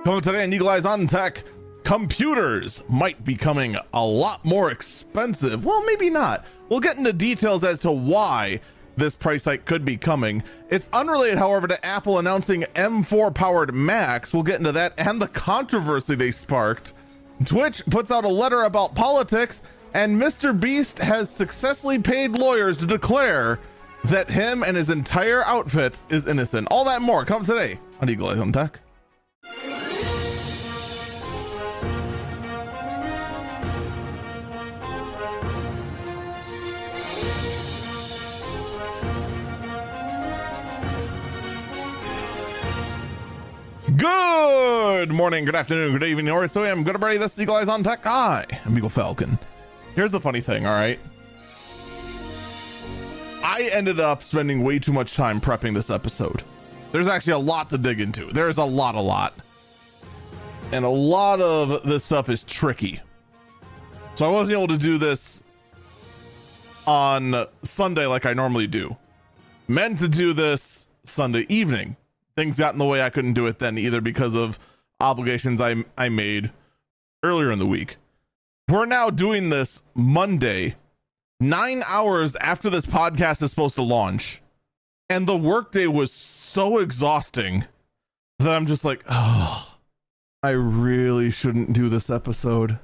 Coming today on Eagle Eyes on Tech, computers might be becoming a lot more expensive. Well, maybe not. We'll get into details as to why this price hike could be coming. It's unrelated, however, to Apple announcing M4 powered Macs. We'll get into that and the controversy they sparked. Twitch puts out a letter about politics, and Mr. Beast has successfully paid lawyers to declare that him and his entire outfit is innocent. All that and more comes today on Eagle Eyes on Tech. Good morning, good afternoon, good evening, or so I am. Good everybody, this is Eagle Eyes on Tech. I'm Eagle Falcon. Here's the funny thing, all right? I ended up spending way too much time prepping this episode. There's actually a lot to dig into. There's a lot. And a lot of this stuff is tricky. So I wasn't able to do this on Sunday like I normally do. Meant to do this Sunday evening. Things got in the way. I couldn't do it then either because of obligations I made earlier in the week. We're now doing this Monday, 9 hours after this podcast is supposed to launch. And the workday was so exhausting that I'm just like, oh, I really shouldn't do this episode.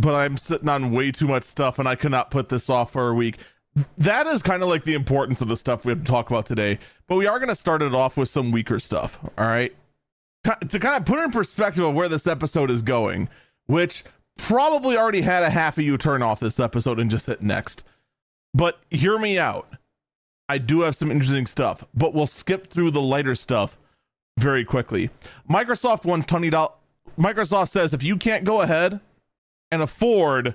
But I'm sitting on way too much stuff and I cannot put this off for a week. That is kind of like the importance of the stuff we have to talk about today, but we are going to start it off with some weaker stuff. All right. To kind of put in perspective of where this episode is going, which probably already had a half of you turn off this episode and just hit next, but hear me out. I do have some interesting stuff, but we'll skip through the lighter stuff very quickly. Microsoft wants $20. Microsoft says, if you can't go ahead and afford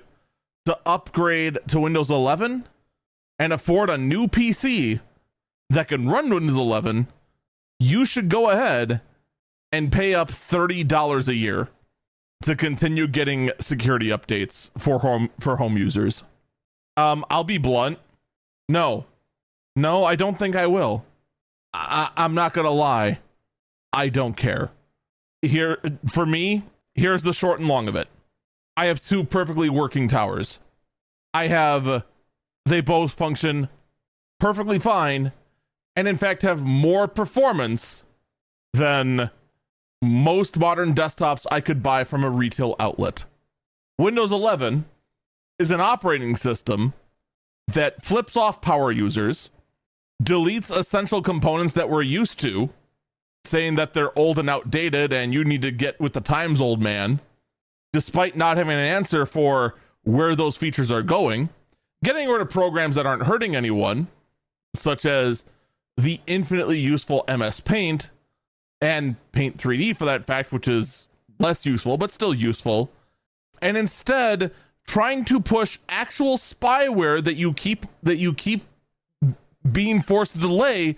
to upgrade to Windows 11, and afford a new PC that can run Windows 11, you should go ahead and pay up $30 a year to continue getting security updates for home users. I'll be blunt. No, I don't think I will. I'm not gonna lie. I don't care. Here, for me, here's the short and long of it. I have two perfectly working towers. They both function perfectly fine, and in fact have more performance than most modern desktops I could buy from a retail outlet. Windows 11 is an operating system that flips off power users, deletes essential components that we're used to, saying that they're old and outdated and you need to get with the times, old man, despite not having an answer for where those features are going. Getting rid of programs that aren't hurting anyone, such as the infinitely useful MS Paint and Paint 3D for that fact, which is less useful, but still useful. And instead trying to push actual spyware that you keep being forced to delay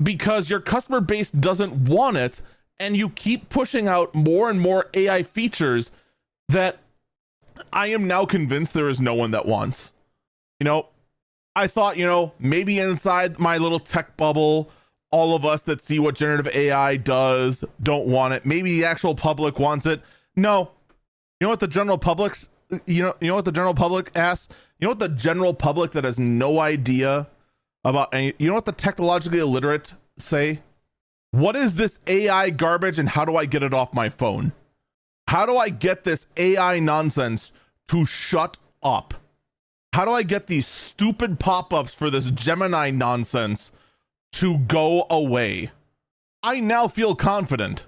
because your customer base doesn't want it. And you keep pushing out more and more AI features that I am now convinced there is no one that wants. I thought, maybe inside my little tech bubble, all of us that see what generative AI does don't want it. Maybe the actual public wants it. No. You know what the general public's, you know what the general public asks? You know what the general public that has no idea about any, you know what the technologically illiterate say? What is this AI garbage and how do I get it off my phone? How do I get this AI nonsense to shut up? How do I get these stupid pop-ups for this Gemini nonsense to go away? I now feel confident.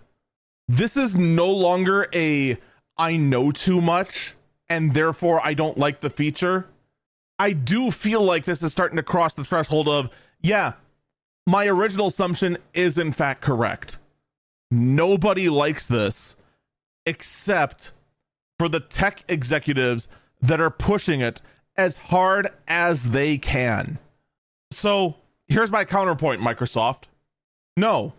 This is no longer I know too much and therefore I don't like the feature. I do feel like this is starting to cross the threshold of, yeah, my original assumption is in fact correct. Nobody likes this except for the tech executives that are pushing it as hard as they can. So here's my counterpoint, Microsoft. No,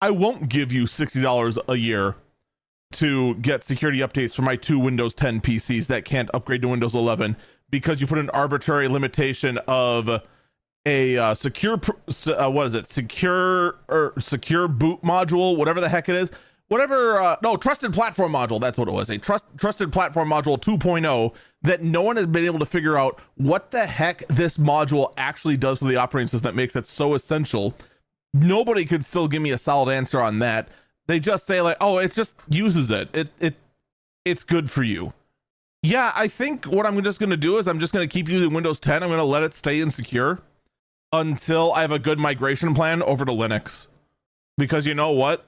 I won't give you $60 a year to get security updates for my two Windows 10 PCs that can't upgrade to Windows 11 because you put an arbitrary limitation of a secure boot module, whatever the heck it is, whatever, no, trusted platform module. That's what it was. A trusted platform module 2.0 that no one has been able to figure out what the heck this module actually does for the operating system that makes it so essential. Nobody could still give me a solid answer on that. They just say like, oh, it just uses it. It's good for you. Yeah, I think what I'm just going to do is I'm just going to keep using Windows 10. I'm going to let it stay insecure until I have a good migration plan over to Linux. Because you know what?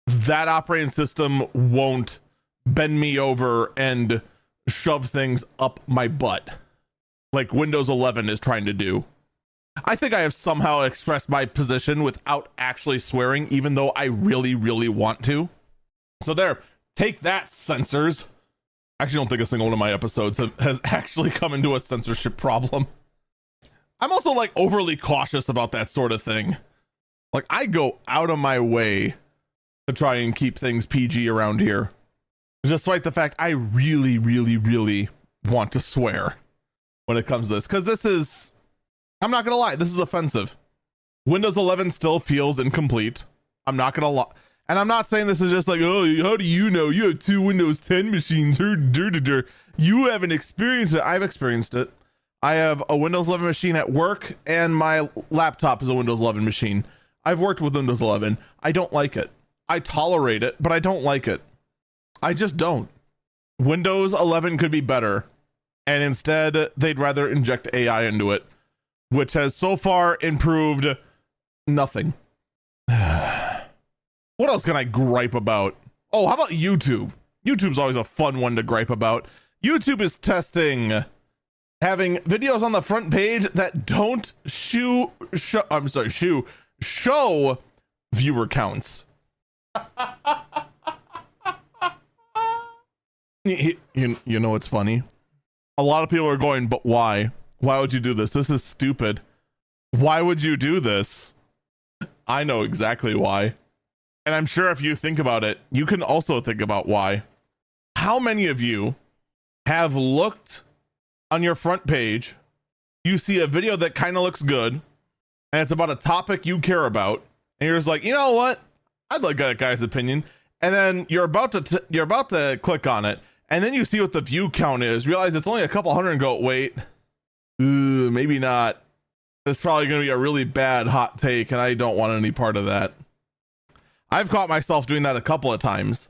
That operating system won't bend me over and shove things up my butt like Windows 11 is trying to do. I think I have somehow expressed my position without actually swearing, even though I really, really want to. So there, take that, censors. I actually don't think a single one of my episodes has actually come into a censorship problem. I'm also like overly cautious about that sort of thing. Like I go out of my way to try and keep things PG around here, despite the fact I really, really, really want to swear when it comes to this, because this is, I'm not gonna lie, this is offensive. Windows 11 still feels incomplete. I'm not gonna lie. And I'm not saying this is just like, oh, how do you know? You have 2 Windows 10 machines. You haven't experienced it. I've experienced it. I have a Windows 11 machine at work, and my laptop is a Windows 11 machine. I've worked with Windows 11. I don't like it. I tolerate it, but I don't like it. I just don't. Windows 11 could be better, and instead they'd rather inject AI into it, which has so far improved nothing. What else can I gripe about? Oh, how about YouTube? YouTube's always a fun one to gripe about. YouTube is testing having videos on the front page that don't show viewer counts. You know what's funny? A lot of people are going, but why? Why would you do this? This is stupid. Why would you do this? I know exactly why. And I'm sure if you think about it, you can also think about why. How many of you have looked on your front page, you see a video that kind of looks good, and it's about a topic you care about, and you're just like, you know what? I'd like that guy's opinion. And then you're about to click on it, and then you see what the view count is, realize it's only a couple hundred, and go, wait, maybe not. It's probably going to be a really bad hot take, and I don't want any part of that. I've caught myself doing that a couple of times.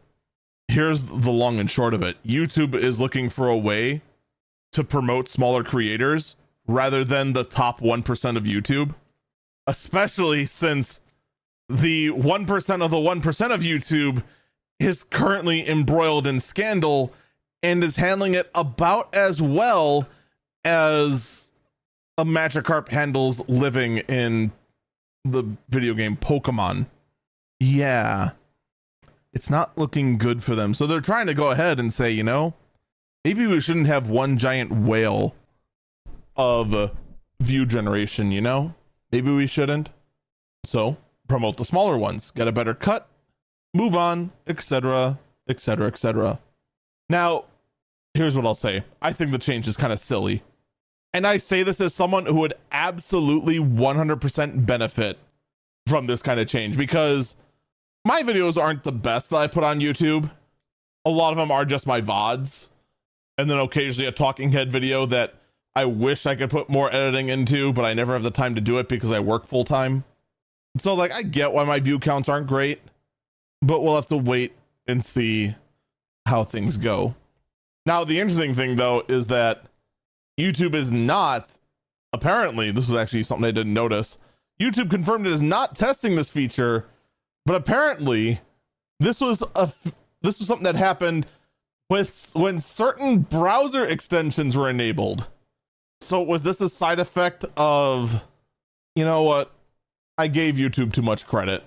Here's the long and short of it. YouTube is looking for a way to promote smaller creators rather than the top 1% of YouTube, especially since the 1% of the 1% of YouTube is currently embroiled in scandal and is handling it about as well as a Magikarp handles living in the video game Pokemon. Yeah, it's not looking good for them. So they're trying to go ahead and say, you know, maybe we shouldn't have one giant whale of view generation, you know? Maybe we shouldn't. So promote the smaller ones, get a better cut, move on, etc., etc., etc. Now, here's what I'll say. I think the change is kind of silly. And I say this as someone who would absolutely 100% benefit from this kind of change, because my videos aren't the best that I put on YouTube. A lot of them are just my VODs, and then occasionally a talking head video that I wish I could put more editing into, but I never have the time to do it because I work full time. So like, I get why my view counts aren't great, but we'll have to wait and see how things go. Now, the interesting thing though is that YouTube is not, apparently, this was actually something I didn't notice, YouTube confirmed it is not testing this feature, but apparently this was something that happened when certain browser extensions were enabled. So was this a side effect of, you know what, I gave YouTube too much credit?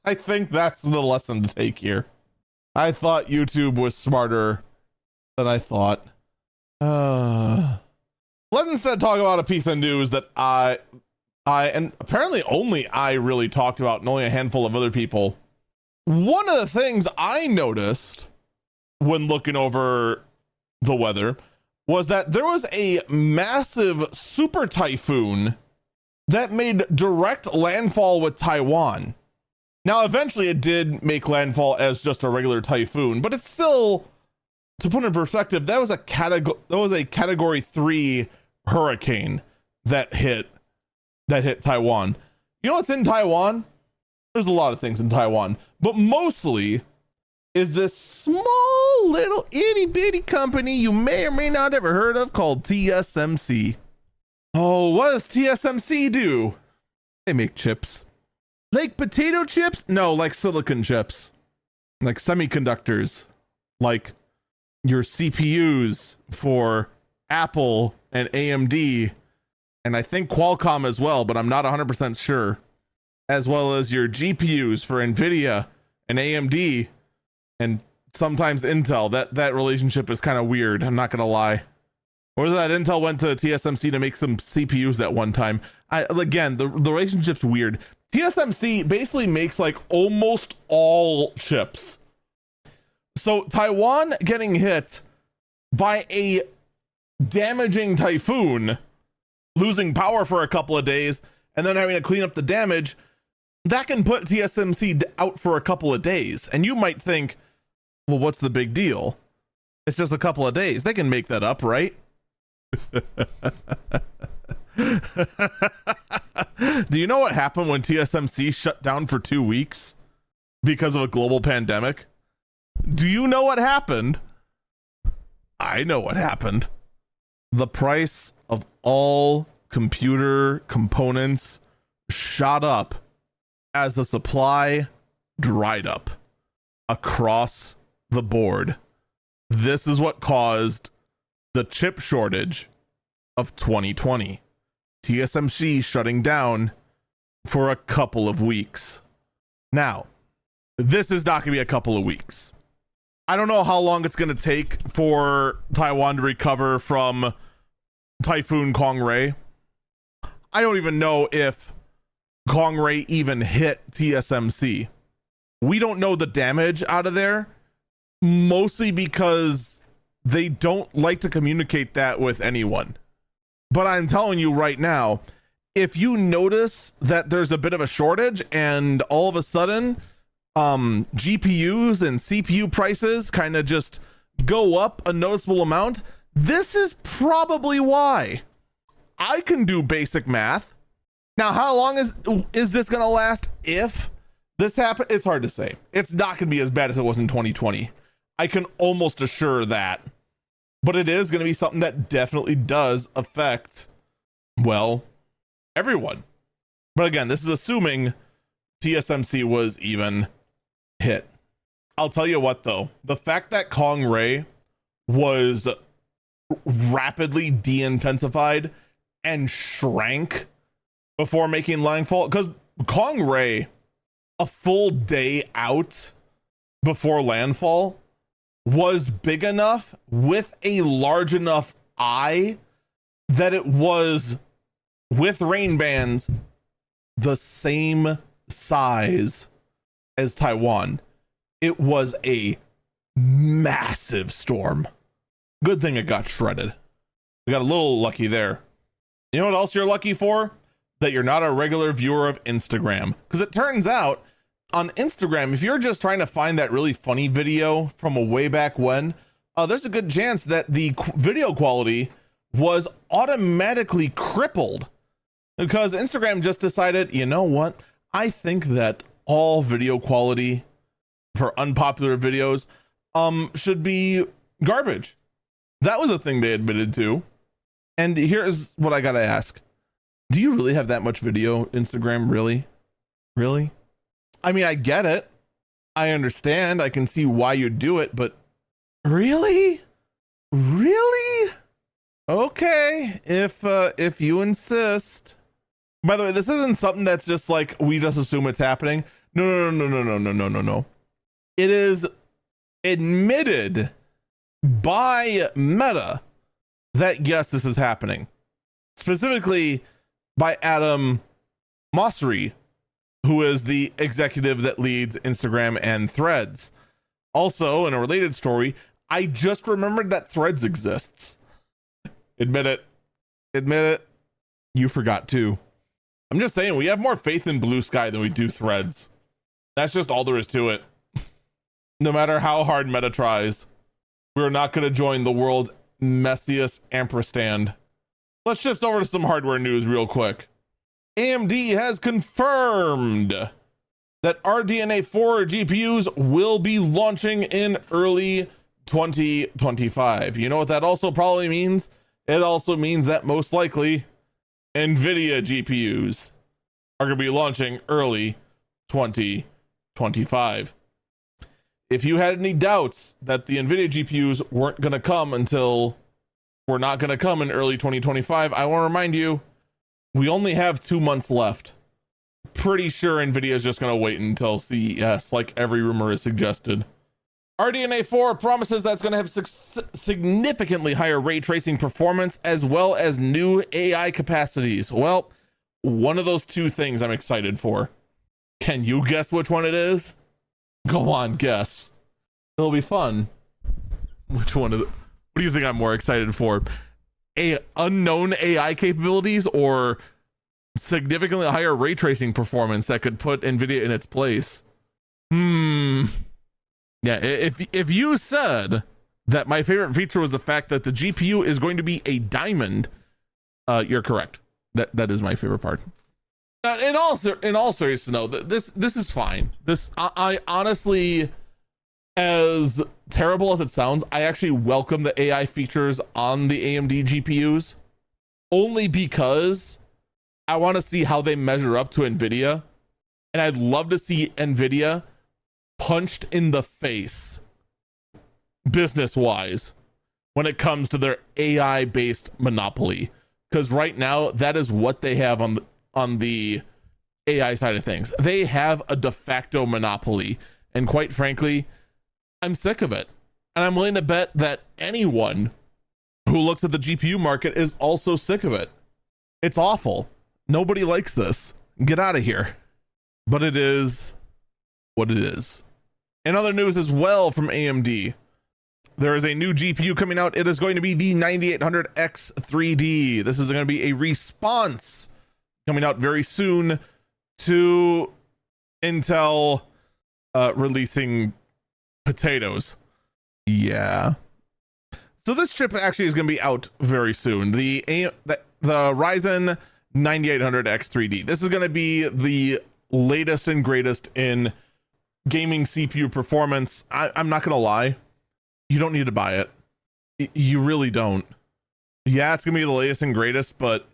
I think that's the lesson to take here. I thought YouTube was smarter than I thought. Let's instead talk about a piece of news that I and apparently only I really talked about, and only a handful of other people. One of the things I noticed when looking over the weather was that there was a massive super typhoon that made direct landfall with Taiwan. Now, eventually it did make landfall as just a regular typhoon, but it's still, to put in perspective, that was a category 3 hurricane that hit Taiwan. You know what's in Taiwan? There's a lot of things in Taiwan, but mostly is this small little itty bitty company you may or may not ever heard of called TSMC. Oh, what does TSMC do? They make chips. Like potato chips? No, like silicon chips. Like semiconductors. Like your CPUs for Apple and AMD. And I think Qualcomm as well, but I'm not 100% sure. As well as your GPUs for NVIDIA and AMD and sometimes Intel. That relationship is kind of weird. I'm not going to lie. Or that Intel went to TSMC to make some CPUs that one time. Again, the relationship's weird. TSMC basically makes like almost all chips. So Taiwan getting hit by a damaging typhoon, losing power for a couple of days, and then having to clean up the damage, that can put TSMC out for a couple of days. And you might think, well, what's the big deal? It's just a couple of days. They can make that up, right? Do you know what happened when TSMC shut down for 2 weeks because of a global pandemic? Do you know what happened? I know what happened. The price of all computer components shot up as the supply dried up across the board. This is what caused the chip shortage of 2020. TSMC shutting down for a couple of weeks. Now, this is not going to be a couple of weeks. I don't know how long it's going to take for Taiwan to recover from Typhoon Kongray. I don't even know if Kongray even hit TSMC. We don't know the damage out of there, mostly because they don't like to communicate that with anyone. But I'm telling you right now, if you notice that there's a bit of a shortage and all of a sudden GPUs and CPU prices kind of just go up a noticeable amount, this is probably why. I can do basic math. Now, how long is this going to last if this happens? It's hard to say. It's not going to be as bad as it was in 2020. I can almost assure that. But it is going to be something that definitely does affect, well, everyone. But again, this is assuming TSMC was even hit. I'll tell you what, though. The fact that Kongray was rapidly de-intensified and shrank before making landfall, because Kongray, a full day out before landfall, was big enough with a large enough eye that it was, with rain bands, the same size as Taiwan. It was a massive storm. Good thing it got shredded. We got a little lucky there. You know what else you're lucky for? That you're not a regular viewer of Instagram. Because it turns out on Instagram, if you're just trying to find that really funny video from a way back when, there's a good chance that the video quality was automatically crippled because Instagram just decided, you know what? I think that all video quality for unpopular videos should be garbage. That was a thing they admitted to. And here's what I gotta ask. Do you really have that much video, Instagram? Really? Really? I mean, I get it. I understand. I can see why you do it, but really? Really? Okay, if you insist. By the way, this isn't something that's just like we just assume it's happening. No. It is admitted by Meta that yes, this is happening. Specifically by Adam Mosseri, who is the executive that leads Instagram and Threads. Also, in a related story, I just remembered that Threads exists. Admit it. You forgot too. I'm just saying, we have more faith in Blue Sky than we do Threads. That's just all there is to it. No matter how hard Meta tries, we're not going to join the world's messiest ampersand. Let's shift over to some hardware news real quick. AMD has confirmed that RDNA 4 GPUs will be launching in early 2025. You know what that also probably means? It also means that most likely NVIDIA GPUs are going to be launching early 2025. If you had any doubts that the NVIDIA GPUs weren't going to come until were not going to come in early 2025, I want to remind you, we only have 2 months left. Pretty sure NVIDIA is just going to wait until CES, like every rumor has suggested. RDNA 4 promises that's going to have significantly higher ray tracing performance as well as new AI capacities. Well, one of those two things I'm excited for. Can you guess which one it is? Go on, guess. It'll be fun. Which one of the, what do you think I'm more excited for? Unknown AI capabilities or significantly higher ray tracing performance that could put NVIDIA in its place? Yeah, if you said that my favorite feature was the fact that the GPU is going to be a diamond, you're correct. That is my favorite part. In all seriousness, no, this is fine. I honestly, as terrible as it sounds, I actually welcome the AI features on the AMD GPUs, only because I want to see how they measure up to NVIDIA, and I'd love to see NVIDIA punched in the face business-wise when it comes to their AI-based monopoly, because right now that is what they have on the AI side of things. They have a de facto monopoly, and quite frankly, I'm sick of it. And I'm willing to bet that anyone who looks at the GPU market is also sick of it. It's awful. Nobody likes this. Get out of here. But it is what it is. In other news as well from AMD, there is a new GPU coming out. It is going to be the 9800X3D. This is going to be a response coming out very soon to Intel releasing potatoes. Yeah. So this chip actually is going to be out very soon. The Ryzen 9800X3D. This is going to be the latest and greatest in gaming CPU performance. I'm not going to lie. You don't need to buy it. You really don't. Yeah, it's going to be the latest and greatest, but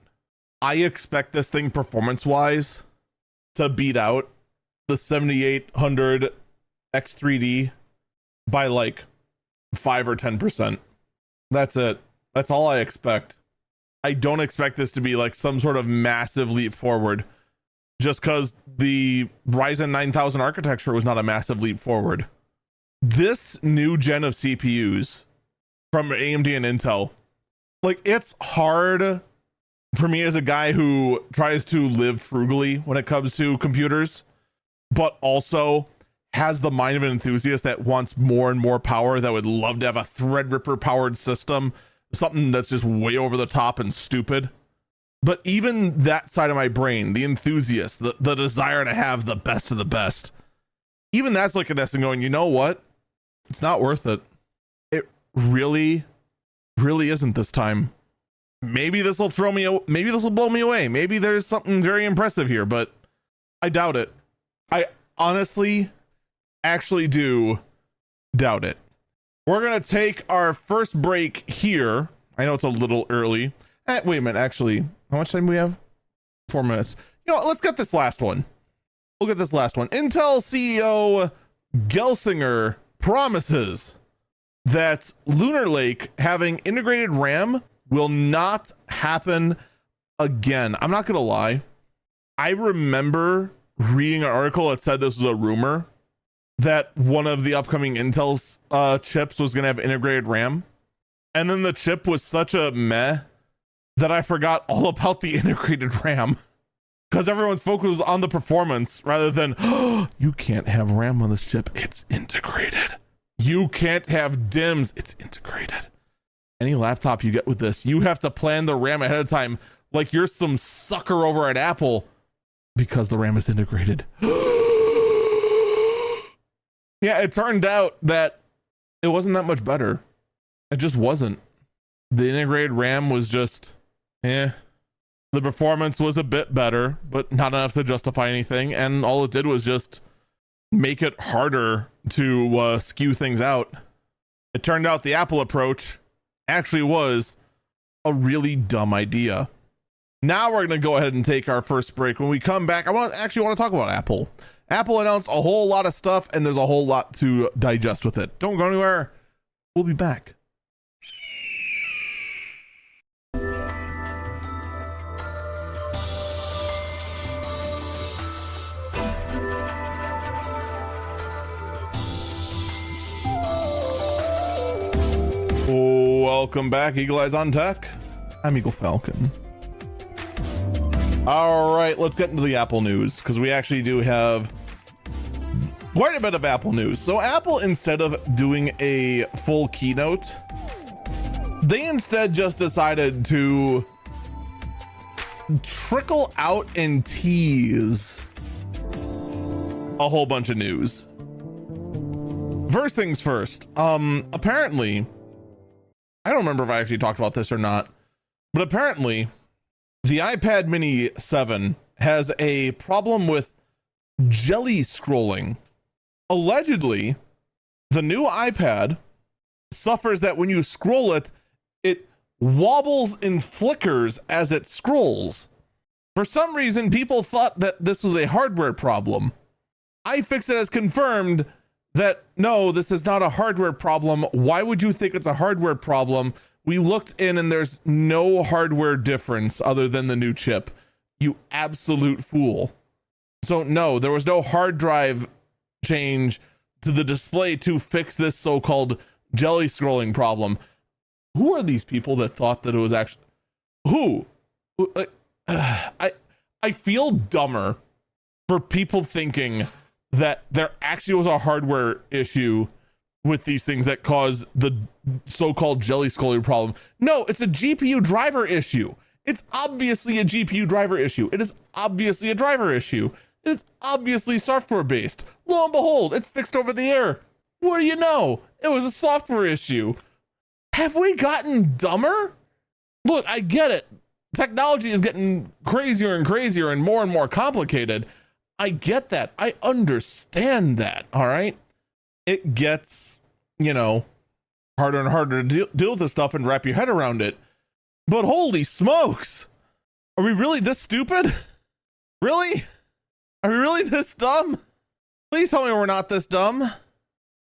I expect this thing performance-wise to beat out the 7800 X3D by like 5 or 10%. That's it. That's all I expect. I don't expect this to be like some sort of massive leap forward, just because the Ryzen 9000 architecture was not a massive leap forward. This new gen of CPUs from AMD and Intel, like, it's hard for me as a guy who tries to live frugally when it comes to computers, but also has the mind of an enthusiast that wants more and more power, that would love to have a Threadripper powered system, something that's just way over the top and stupid. But even that side of my brain, the enthusiast, the desire to have the best of the best, even that's looking at this and going, you know what? It's not worth it. It really isn't this time. Maybe this will maybe this will blow me away. Maybe there's something very impressive here, but I doubt it. I honestly actually do doubt it. We're going to take our first break here. I know it's a little early. Wait a minute, actually. How much time do we have? 4 minutes. You know what, let's get this last one. We'll get this last one. Intel CEO Gelsinger promises that Lunar Lake having integrated RAM will not happen again. I'm not gonna lie. I remember reading an article that said this was a rumor that one of the upcoming Intel's chips was gonna have integrated RAM. And then the chip was such a meh that I forgot all about the integrated RAM, because everyone's focus was on the performance rather than, oh, you can't have RAM on this chip. It's integrated. You can't have DIMMs. It's integrated. Any laptop you get with this, you have to plan the RAM ahead of time like you're some sucker over at Apple, because the RAM is integrated. Yeah, it turned out that it wasn't that much better. It just wasn't. The integrated RAM was just, eh. The performance was a bit better, but not enough to justify anything. And all it did was just make it harder to skew things out. It turned out the Apple approach actually was a really dumb idea. Now we're going to go ahead and take our first break. When we come back, I want to talk about Apple. Apple announced a whole lot of stuff, and there's a whole lot to digest with it. Don't go anywhere. We'll be back. Welcome back, Eagle Eyes on Tech. I'm Eagle Falcon. All right, let's get into the Apple news, because we actually do have quite a bit of Apple news. So Apple, instead of doing a full keynote, they instead just decided to trickle out and tease a whole bunch of news. First things first, apparently, I don't remember if I actually talked about this or not, but apparently the iPad mini 7 has a problem with jelly scrolling. Allegedly, the new iPad suffers that when you scroll it, it wobbles and flickers as it scrolls. For some reason, people thought that this was a hardware problem. iFixit has confirmed that no, this is not a hardware problem. Why would you think it's a hardware problem? We looked in and there's no hardware difference other than the new chip. You absolute fool. So no, there was no hard drive change to the display to fix this so-called jelly scrolling problem. Who are these people that thought that it was actually... Who? I feel dumber for people thinking that there actually was a hardware issue with these things that cause the so-called jelly scrolling problem. No, it's a GPU driver issue. It's obviously a GPU driver issue. It is obviously a driver issue. It is obviously software based. Lo and behold, it's fixed over the air. What do you know? It was a software issue. Have we gotten dumber? Look, I get it. Technology is getting crazier and crazier and more complicated. I get that. I understand that. All right. It gets, harder and harder to deal with this stuff and wrap your head around it. But holy smokes. Are we really this stupid? Really? Are we really this dumb? Please tell me we're not this dumb.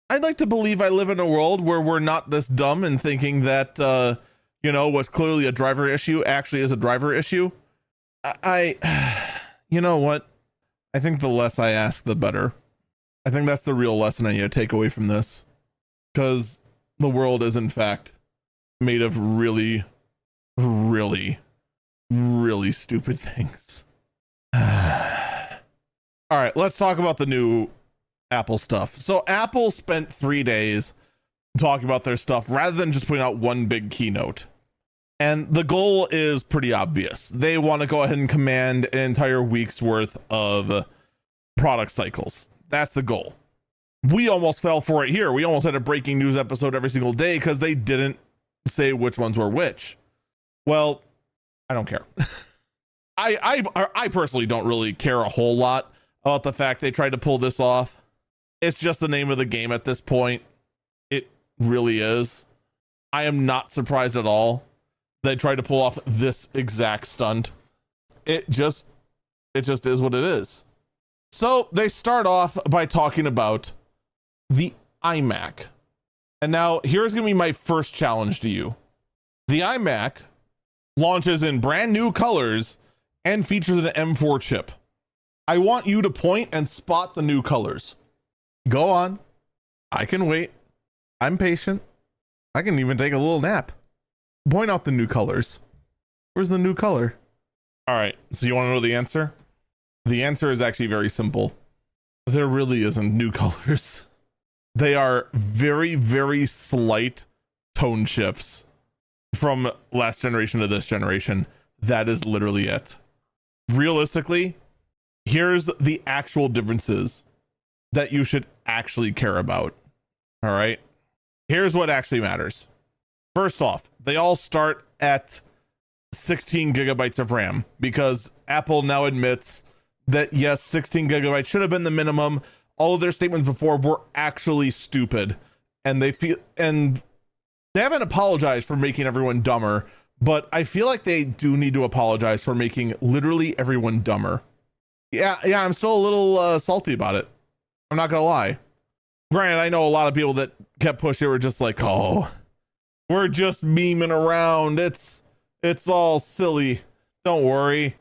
I'd like to believe I live in a world where we're not this dumb and thinking that, what's clearly a driver issue actually is a driver issue. You know what? I think the less I ask, the better. I think that's the real lesson I need to take away from this. Because the world is, in fact, made of really, really, really stupid things. All right, let's talk about the new Apple stuff. So Apple spent 3 days talking about their stuff rather than just putting out one big keynote. And the goal is pretty obvious. They want to go ahead and command an entire week's worth of product cycles. That's the goal. We almost fell for it here. We almost had a breaking news episode every single day because they didn't say which ones were which. Well, I don't care. I personally don't really care a whole lot about the fact they tried to pull this off. It's just the name of the game at this point. It really is. I am not surprised at all they tried to pull off this exact stunt. It just is what it is. So they start off by talking about the iMac. And now here's going to be my first challenge to you. The iMac launches in brand new colors and features an M4 chip. I want you to point and spot the new colors. Go on. I can wait. I'm patient. I can even take a little nap. Point out the new colors. Where's the new color? All right. So you want to know the answer? The answer is actually very simple. There really isn't new colors. They are very, very slight tone shifts from last generation to this generation. That is literally it. Realistically, here's the actual differences that you should actually care about. All right. Here's what actually matters. First off, they all start at 16 gigabytes of RAM because Apple now admits that yes, 16 gigabytes should have been the minimum. All of their statements before were actually stupid, and they haven't apologized for making everyone dumber, but I feel like they do need to apologize for making literally everyone dumber. Yeah, I'm still a little salty about it. I'm not gonna lie. Granted, I know a lot of people that kept pushing were just like, oh, we're just memeing around. It's all silly. Don't worry.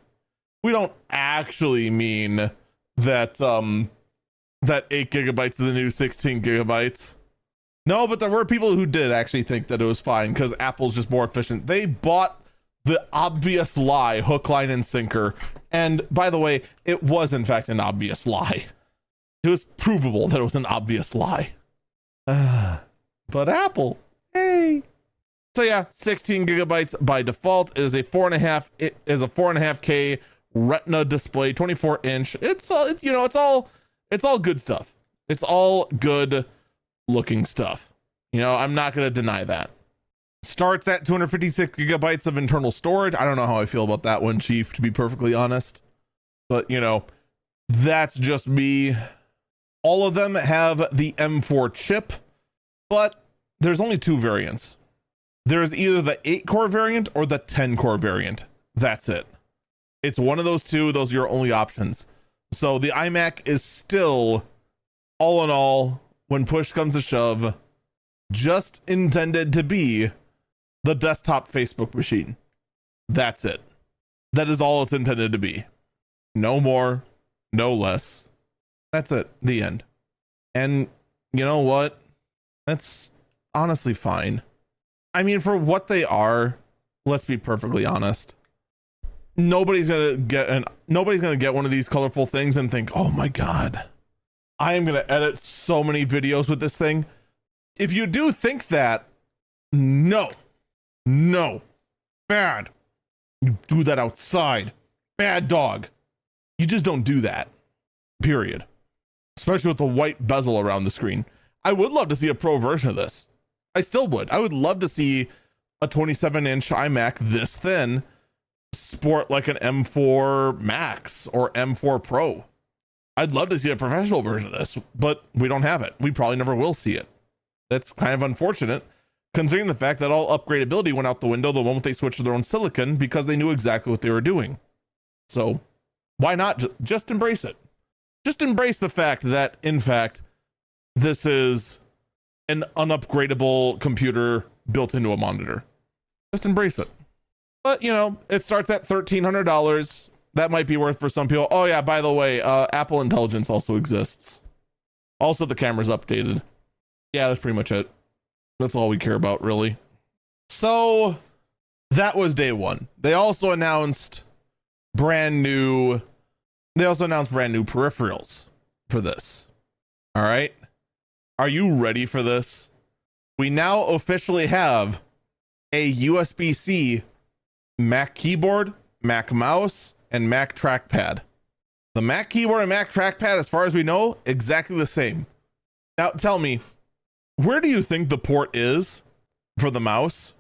We don't actually mean that that 8 gigabytes is the new 16 gigabytes. No, but there were people who did actually think that it was fine because Apple's just more efficient. They bought the obvious lie, hook, line, and sinker. And by the way, it was in fact an obvious lie. It was provable that it was an obvious lie. But Apple, hey. So yeah, 16 gigabytes by default is a 4.5K Retina display, 24-inch. It's all, it's all good stuff. It's all good looking stuff. I'm not going to deny that. Starts at 256 gigabytes of internal storage. I don't know how I feel about that one, Chief, to be perfectly honest. But, that's just me. All of them have the M4 chip, but there's only two variants. There's either the 8-core variant or the 10-core variant. That's it. It's one of those two. Those are your only options. So the iMac is still, all in all, when push comes to shove, just intended to be the desktop Facebook machine. That's it. That is all it's intended to be. No more, no less. That's it. The end. And you know what? That's honestly fine. I mean, for what they are, let's be perfectly honest. Nobody's gonna get one of these colorful things and think, oh my God, I am gonna edit so many videos with this thing. If you do think that, no, bad. You do that outside. Bad dog. You just don't do that. Period. Especially with the white bezel around the screen. I would love to see a pro version of this. I still would. I would love to see a 27-inch iMac this thin sport like an M4 Max or M4 Pro. I'd love to see a professional version of this, but we don't have it. We probably never will see it. That's kind of unfortunate, considering the fact that all upgradability went out the window the moment they switched to their own silicon because they knew exactly what they were doing. So why not just embrace it? Just embrace the fact that, in fact, this is an unupgradable computer built into a monitor. Just embrace it. But, it starts at $1,300. That might be worth for some people. Oh, yeah, by the way, Apple Intelligence also exists. Also, the camera's updated. Yeah, that's pretty much it. That's all we care about, really. So, that was day one. They also announced brand new peripherals for this. All right. Are you ready for this? We now officially have a USB-C Mac keyboard, Mac mouse, and Mac trackpad. The Mac keyboard and Mac trackpad, as far as we know, exactly the same. Now tell me, where do you think the port is for the mouse?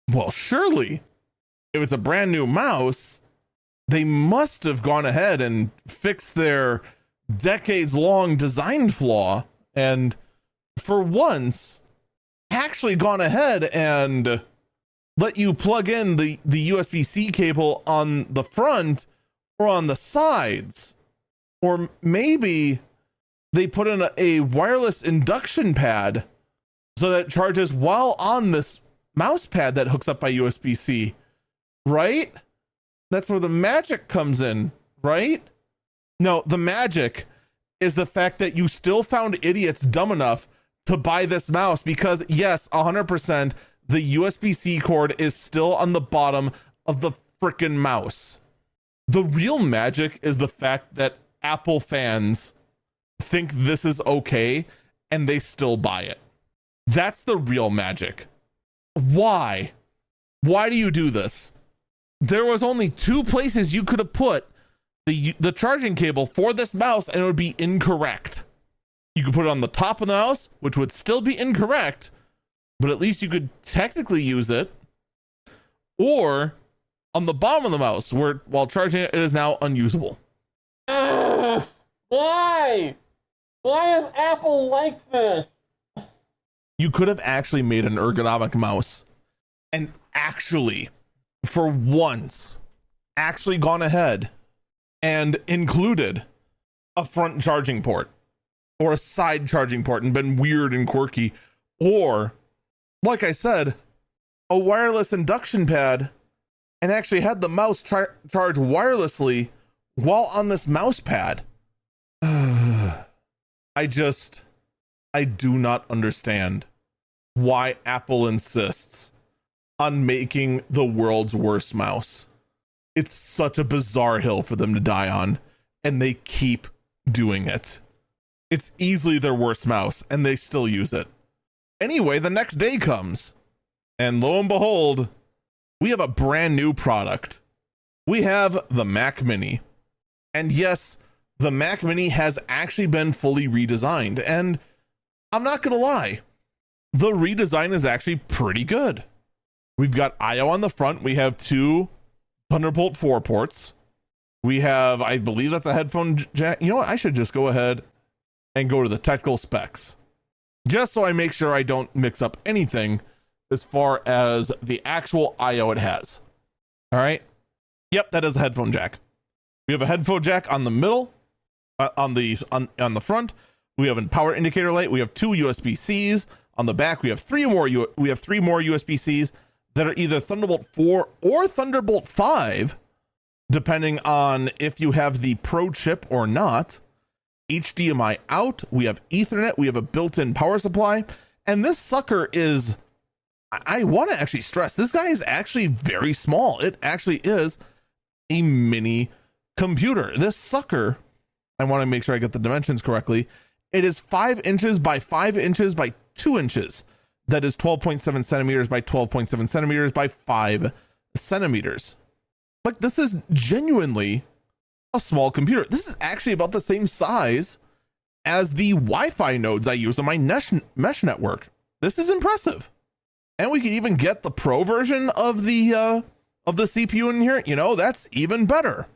Well, surely, if it's a brand new mouse, they must have gone ahead and fixed their decades-long design flaw and, for once, actually gone ahead and let you plug in the USB-C cable on the front or on the sides. Or maybe they put in a wireless induction pad so that it charges while on this mouse pad that hooks up by USB-C, right? That's where the magic comes in, right? No, the magic is the fact that you still found idiots dumb enough to buy this mouse because, yes, 100%, the USB-C cord is still on the bottom of the frickin' mouse. The real magic is the fact that Apple fans think this is okay and they still buy it. That's the real magic. Why? Why do you do this? There was only two places you could have put the charging cable for this mouse and it would be incorrect. You could put it on the top of the mouse, which would still be incorrect, but at least you could technically use it. Or on the bottom of the mouse, where while charging it, it is now unusable. Why? Why is Apple like this? You could have actually made an ergonomic mouse and actually, for once, actually gone ahead and included a front charging port or a side charging port and been weird and quirky. Or, like I said, a wireless induction pad and actually had the mouse charge wirelessly while on this mouse pad. I do not understand why Apple insists on making the world's worst mouse. It's such a bizarre hill for them to die on, and they keep doing it. It's easily their worst mouse, and they still use it. Anyway, the next day comes, and lo and behold, we have a brand new product. We have the Mac Mini. And yes, the Mac Mini has actually been fully redesigned, and I'm not gonna lie, the redesign is actually pretty good. We've got I/O on the front. We have two Thunderbolt 4 ports. We have, I believe that's a headphone jack. You know what? I should just go ahead and go to the technical specs, just so I make sure I don't mix up anything as far as the actual I/O it has. All right. Yep, that is a headphone jack. We have a headphone jack on the middle, on the front. We have a power indicator light. We have two USB-Cs on the back. We have three more USB-Cs that are either Thunderbolt 4 or Thunderbolt 5, depending on if you have the Pro chip or not. HDMI out. We have Ethernet. We have a built-in power supply. And this sucker is, I want to actually stress, this guy is actually very small. It actually is a mini computer. This sucker, I want to make sure I get the dimensions correctly. It is 5 inches by 5 inches by 2 inches. That is 12.7 centimeters by 12.7 centimeters by 5 centimeters. Like, this is genuinely a small computer. This is actually about the same size as the Wi-Fi nodes I use on my mesh network. This is impressive. And we can even get the Pro version of the CPU in here. You know, that's even better.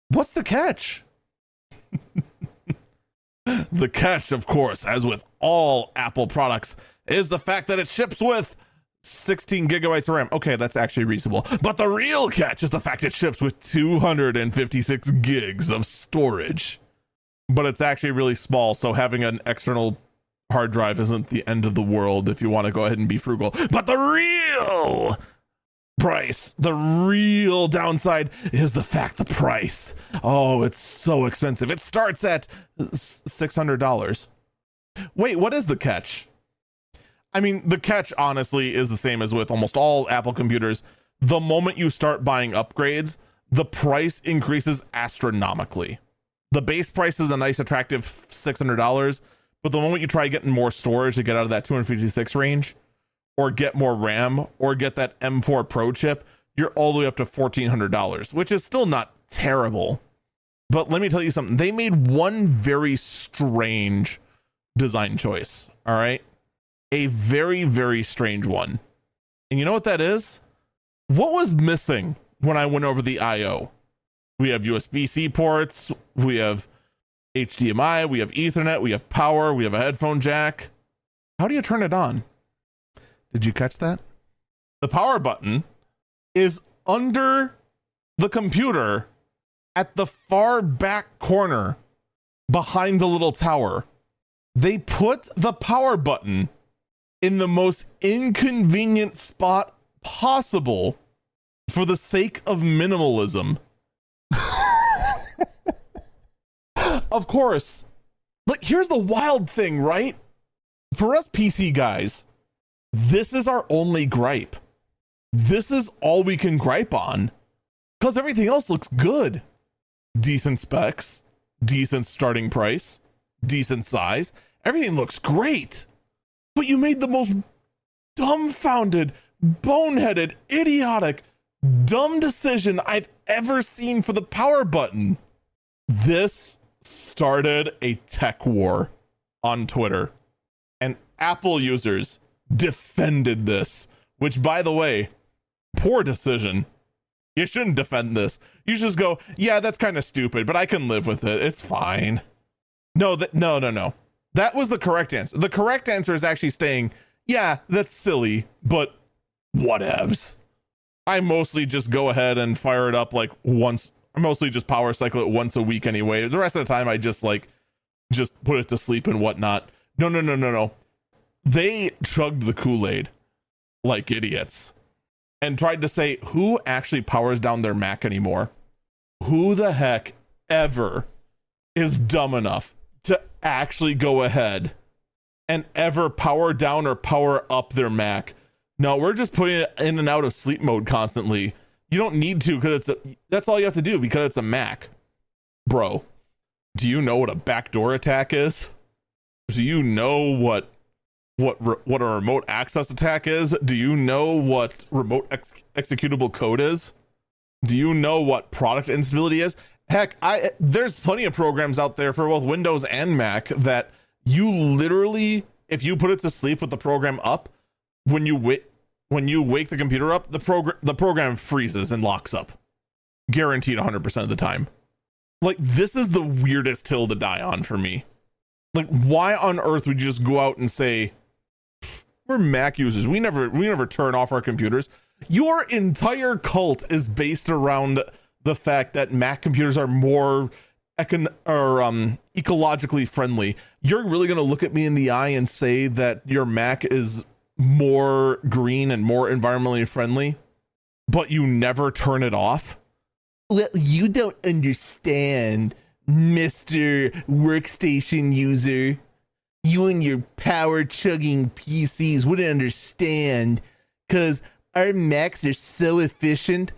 What's the catch? The catch, of course, as with all Apple products, is the fact that it ships with 16 gigabytes of RAM. Okay, that's actually reasonable. But the real catch is the fact it ships with 256 gigs of storage. But it's actually really small, so having an external hard drive isn't the end of the world if you want to go ahead and be frugal. But the real price, the real downside is the fact the price. Oh, it's so expensive. It starts at $600. Wait, what is the catch? I mean, the catch honestly is the same as with almost all Apple computers. The moment you start buying upgrades, the price increases astronomically. The base price is a nice, attractive $600, but the moment you try getting more storage to get out of that 256 range, or get more RAM, or get that M4 Pro chip, you're all the way up to $1,400, which is still not terrible. But let me tell you something. They made one very strange design choice, all right? A very, very strange one. And you know what that is? What was missing when I went over the I/O? We have USB-C ports, we have HDMI, we have Ethernet, we have power, we have a headphone jack. How do you turn it on? Did you catch that? The power button is under the computer at the far back corner behind the little tower. They put the power button in the most inconvenient spot possible for the sake of minimalism. Of course. Like, here's the wild thing, right? For us PC guys, this is our only gripe. This is all we can gripe on, because everything else looks good. Decent specs, decent starting price, decent size. Everything looks great. But you made the most dumbfounded, boneheaded, idiotic, dumb decision I've ever seen for the power button. This started a tech war. on Twitter, and Apple users defended this, which, by the way, poor decision. You shouldn't defend this. You just go, yeah, that's kind of stupid, but I can live with it. It's fine. No. That was the correct answer. The correct answer is actually saying, yeah, that's silly, but whatevs. I mostly just go ahead and fire it up like once. I mostly just power cycle it once a week anyway. The rest of the time I just put it to sleep and whatnot. No. They chugged the Kool-Aid like idiots and tried to say, who actually powers down their Mac anymore? Who the heck ever is dumb enough to actually go ahead and ever power down or power up their Mac? No, we're just putting it in and out of sleep mode constantly. You don't need to, because that's all you have to do, because it's a Mac. Bro, do you know what a backdoor attack is? Do you know what a remote access attack is? Do you know what remote executable code is? Do you know what product instability is? Heck, there's plenty of programs out there for both Windows and Mac that you literally, if you put it to sleep with the program up, when you wake the computer up, the program freezes and locks up. Guaranteed 100% of the time. Like, this is the weirdest hill to die on for me. Like, why on earth would you just go out and say, we're Mac users, we never turn off our computers? Your entire cult is based around the fact that Mac computers are more ecologically friendly. You're really going to look at me in the eye and say that your Mac is more green and more environmentally friendly, but you never turn it off? Well, you don't understand, Mr. Workstation user. You and your power chugging PCs wouldn't understand, because our Macs are so efficient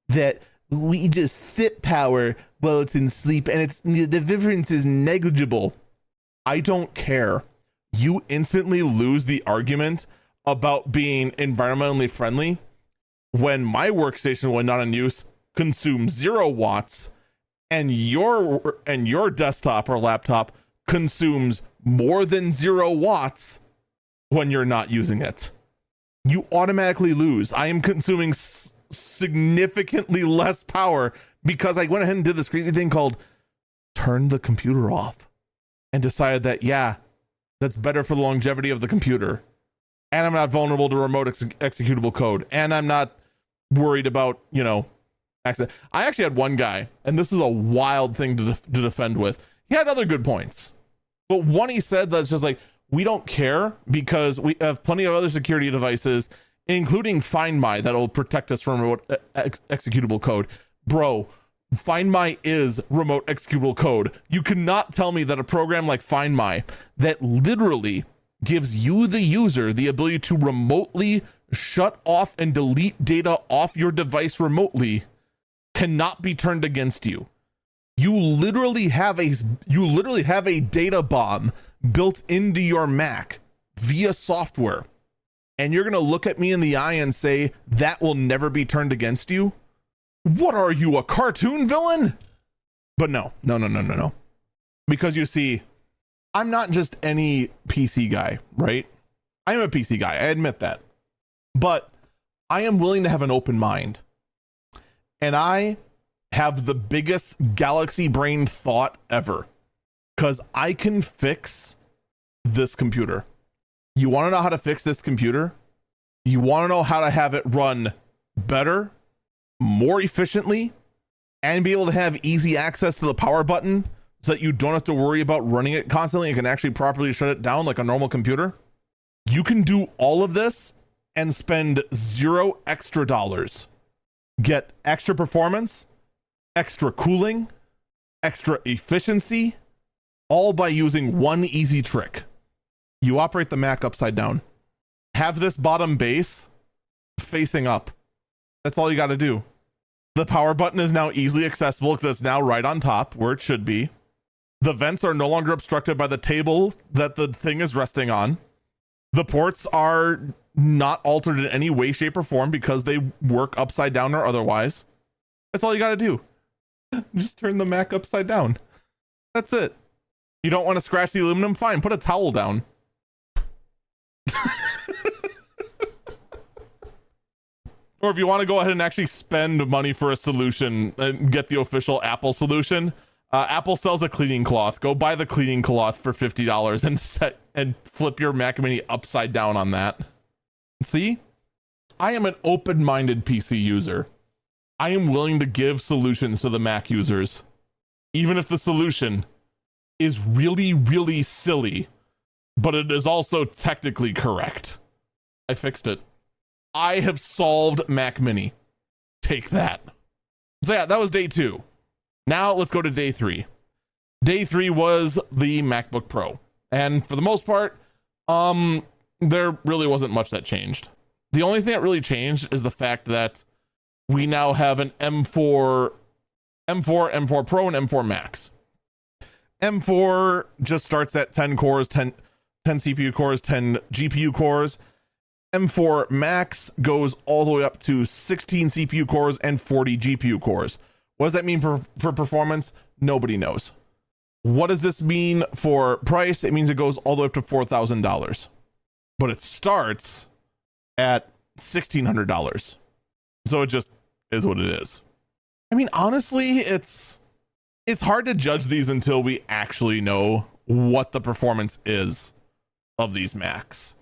that we just sit power while it's in sleep, and the difference is negligible. I don't care. You instantly lose the argument about being environmentally friendly when my workstation, when not in use, consumes 0 watts, and your desktop or laptop consumes more than 0 watts when you're not using it. You automatically lose. I am consuming significantly less power because I went ahead and did this crazy thing called turn the computer off and decided that, yeah, that's better for the longevity of the computer. And I'm not vulnerable to remote executable code. And I'm not worried about, accident. I actually had one guy, and this is a wild thing to defend with. He had other good points. But one he said that's just like, we don't care because we have plenty of other security devices, including Find My, that'll protect us from remote executable code. Bro, Find My is remote executable code. You cannot tell me that a program like Find My that literally gives you, the user, the ability to remotely shut off and delete data off your device remotely cannot be turned against you. You literally have a data bomb built into your Mac via software, and you're going to look at me in the eye and say that will never be turned against you? What are you, a cartoon villain? But no. Because you see, I'm not just any PC guy, right? I am a PC guy, I admit that. But I am willing to have an open mind. And I have the biggest galaxy brain thought ever, because I can fix this computer. You want to know how to fix this computer? You want to know how to have it run better, more efficiently, and be able to have easy access to the power button so that you don't have to worry about running it constantly and can actually properly shut it down like a normal computer? You can do all of this and spend $0 extra. Get extra performance, extra cooling, extra efficiency, all by using one easy trick. You operate the Mac upside down. Have this bottom base facing up. That's all you got to do. The power button is now easily accessible because it's now right on top where it should be. The vents are no longer obstructed by the table that the thing is resting on. The ports are not altered in any way, shape, or form because they work upside down or otherwise. That's all you got to do. Just turn the Mac upside down. That's it. You don't want to scratch the aluminum? Fine, put a towel down. Or if you want to go ahead and actually spend money for a solution and get the official Apple solution, Apple sells a cleaning cloth. Go buy the cleaning cloth for $50 and flip your Mac Mini upside down on that. See? I am an open-minded PC user. I am willing to give solutions to the Mac users, even if the solution is really, really silly, but it is also technically correct. I fixed it. I have solved Mac Mini. Take that. So yeah, that was day 2. Now let's go to day 3. Day 3 was the MacBook Pro. And for the most part, there really wasn't much that changed. The only thing that really changed is the fact that we now have an M4 Pro, and M4 Max. M4 just starts at 10 cores, 10 CPU cores, 10 GPU cores. M4 Max goes all the way up to 16 CPU cores and 40 GPU cores. What does that mean for performance? Nobody knows. What does this mean for price? It means it goes all the way up to $4,000. But it starts at $1,600. So it just is what it is. I mean, honestly, it's hard to judge these until we actually know what the performance is of these Macs.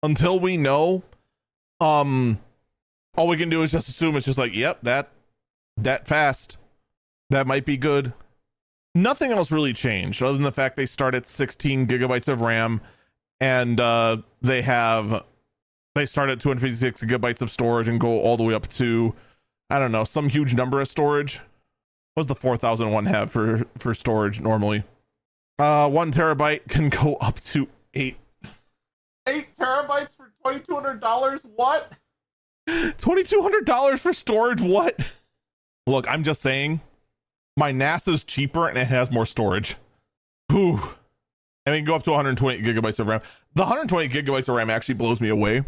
Until we know, all we can do is just assume it's just like, yep, that fast. That might be good. Nothing else really changed other than the fact they start at 16 gigabytes of RAM, and they start at 256 gigabytes of storage and go all the way up to, I don't know, some huge number of storage. What does the 4001 have for storage normally? 1 terabyte can go up to 8 terabytes for $2,200. What? $2,200 for storage? What? Look, I'm just saying, my NASA's cheaper and it has more storage. Whew. I mean, go up to 128 gigabytes of RAM. The 128 gigabytes of RAM actually blows me away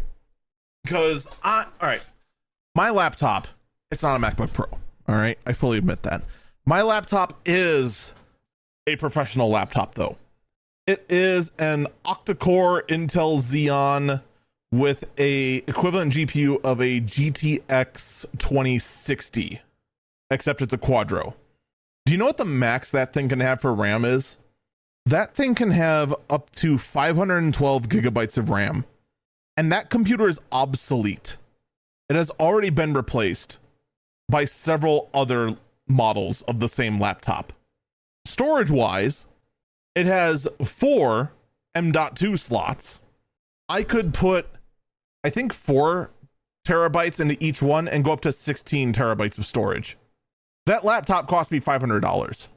because all right, my laptop, it's not a MacBook Pro. All right, I fully admit that. My laptop is a professional laptop, though. It is an octa-core Intel Xeon with a equivalent GPU of a GTX 2060, except it's a Quadro. Do you know what the max that thing can have for RAM is? That thing can have up to 512 gigabytes of RAM, and that computer is obsolete. It has already been replaced by several other models of the same laptop. Storage-wise, it has 4 M.2 slots. I could put, I think, 4 terabytes into each one and go up to 16 terabytes of storage. That laptop cost me $500.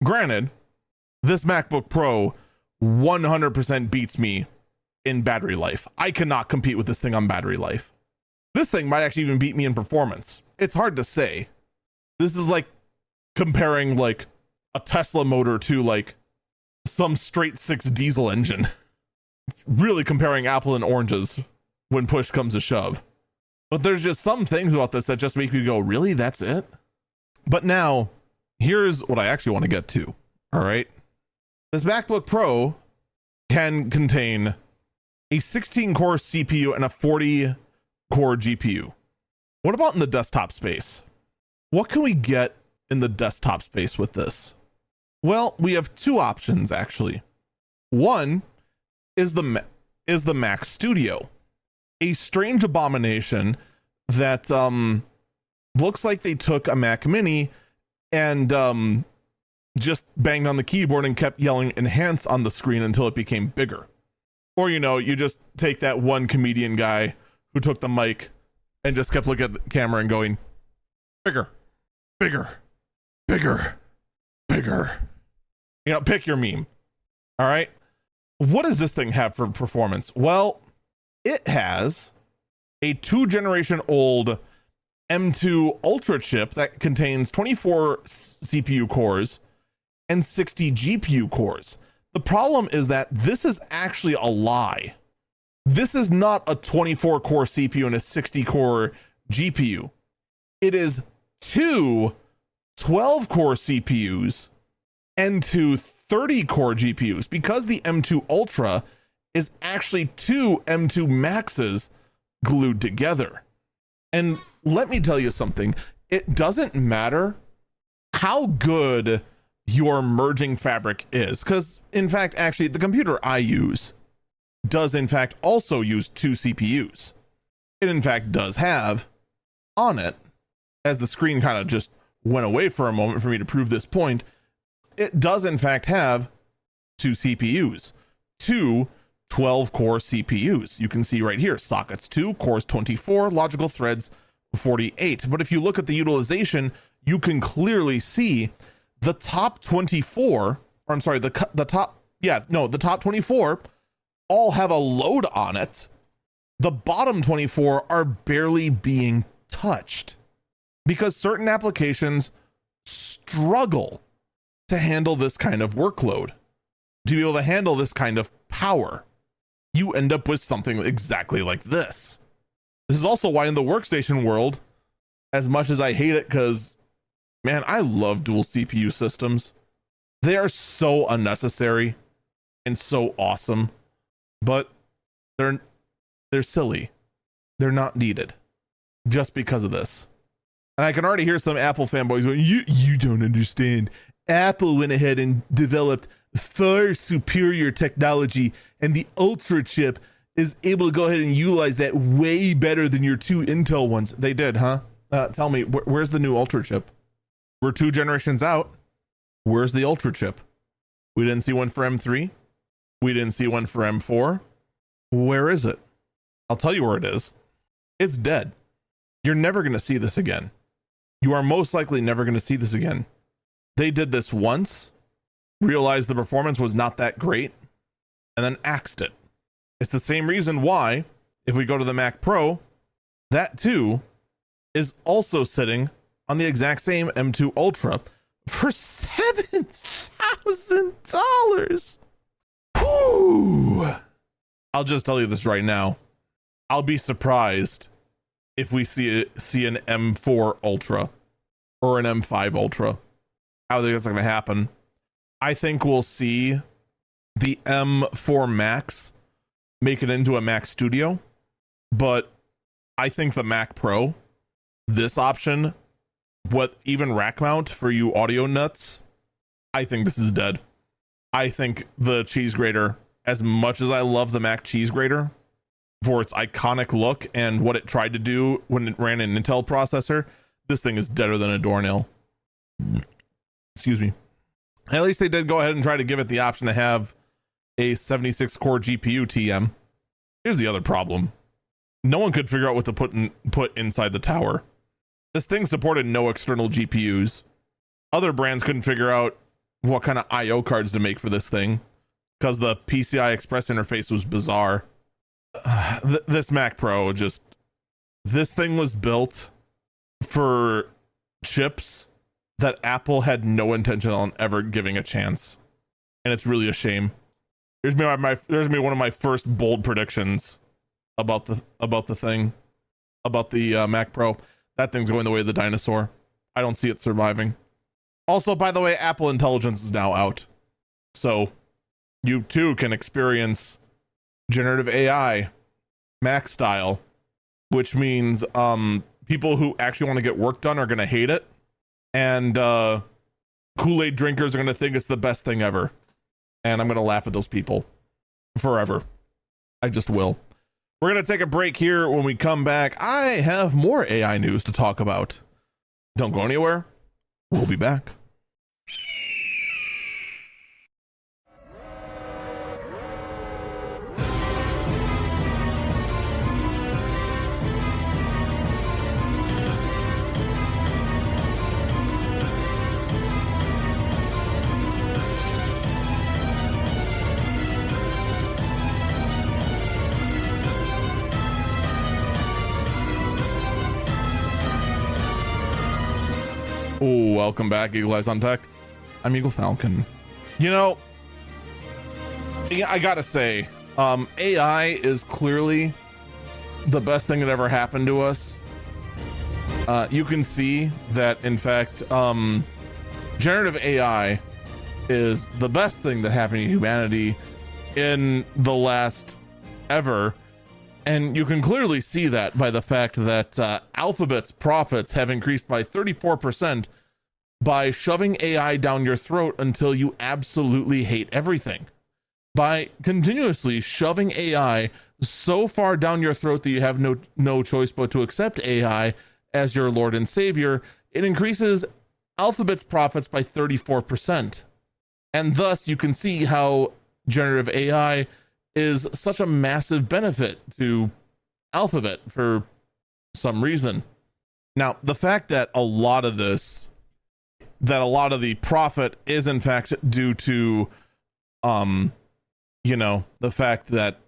Granted, this MacBook Pro 100% beats me in battery life. I cannot compete with this thing on battery life. This thing might actually even beat me in performance. It's hard to say. This is like comparing like a Tesla motor to like some straight 6 diesel engine. It's really comparing apple and oranges when push comes to shove. But there's just some things about this that just make me go, really? That's it? But now, here's what I actually want to get to. All right. This MacBook Pro can contain a 16-core CPU and a 40-core GPU. What about in the desktop space? What can we get in the desktop space with this? Well, we have 2 options, actually. One is the Mac Studio, a strange abomination that looks like they took a Mac Mini and just banged on the keyboard and kept yelling enhance on the screen until it became bigger. Or, you know, you just take that one comedian guy who took the mic and just kept looking at the camera and going, bigger, bigger, bigger, bigger. You know, pick your meme. All right. What does this thing have for performance? Well, it has a 2-generation old M2 Ultra chip that contains 24 CPU cores and 60 GPU cores. The problem is that this is actually a lie. This is not a 24 core CPU and a 60 core GPU. It is 2 12 core CPUs and 2 30 core GPUs because the M2 Ultra is actually two M2 Maxes glued together. And let me tell you something, it doesn't matter how good your merging fabric is, because in fact, actually, the computer I use does in fact also use two CPUs. It in fact does have on it, as the screen kind of just went away for a moment for me to prove this point, it does in fact have two CPUs, two 12 core CPUs. You can see right here, sockets 2, cores 24, logical threads 48. But if you look at the utilization, you can clearly see the top 24, or I'm sorry, the top 24 all have a load on it. The bottom 24 are barely being touched because certain applications struggle to handle this kind of workload, to be able to handle this kind of power. You end up with something exactly like this. This is also why in the workstation world, as much as I hate it, because man, I love dual CPU systems. They are so unnecessary and so awesome, but they're silly. They're not needed just because of this. And I can already hear some Apple fanboys going, you don't understand. Apple went ahead and developed far superior technology, and the Ultra chip is able to go ahead and utilize that way better than your two Intel ones. They did, huh? Tell me, where's the new Ultra chip? We're 2 generations out. Where's the Ultra chip? We didn't see one for M3. We didn't see one for M4. Where is it? I'll tell you where it is. It's dead. You're never going to see this again. You are most likely never going to see this again. They did this once, realized the performance was not that great, and then axed it. It's the same reason why, if we go to the Mac Pro, that too is also sitting on the exact same M2 Ultra for $7,000. Whew. I'll just tell you this right now. I'll be surprised if we see an M4 Ultra or an M5 Ultra. I don't think that's going to happen. I think we'll see the M4 Max make it into a Mac Studio, but I think the Mac Pro, this option, what even rack mount for you audio nuts, I think this is dead. I think the cheese grater, as much as I love the Mac cheese grater for its iconic look and what it tried to do when it ran an Intel processor, this thing is deader than a doornail. Excuse me. At least they did go ahead and try to give it the option to have a 76 core GPU TM. Here's the other problem. No one could figure out what to put inside the tower. This thing supported no external GPUs. Other brands couldn't figure out what kind of IO cards to make for this thing because the PCI Express interface was bizarre. This Mac Pro, this thing was built for chips that Apple had no intention on ever giving a chance, and it's really a shame. Here's me one of my first bold predictions about the Mac Pro. That thing's going the way of the dinosaur. I don't see it surviving. Also, by the way, Apple Intelligence is now out, so you too can experience generative AI Mac style, which means people who actually want to get work done are going to hate it, and Kool-Aid drinkers are going to think it's the best thing ever, and I'm going to laugh at those people forever. I just will. We're going to take a break here. When we come back, I have more AI news to talk about. Don't go anywhere. We'll be back. Oh, welcome back, Eagle Eyes on Tech. I'm Eagle Falcon. You know, I gotta say, AI is clearly the best thing that ever happened to us. You can see that, in fact, generative AI is the best thing that happened to humanity in the last ever. And you can clearly see that by the fact that Alphabet's profits have increased by 34% by shoving AI down your throat until you absolutely hate everything. By continuously shoving AI so far down your throat that you have no choice but to accept AI as your Lord and Savior, it increases Alphabet's profits by 34%. And thus you can see how generative AI is such a massive benefit to Alphabet for some reason. Now, the fact that a lot of the profit is in fact due to, the fact that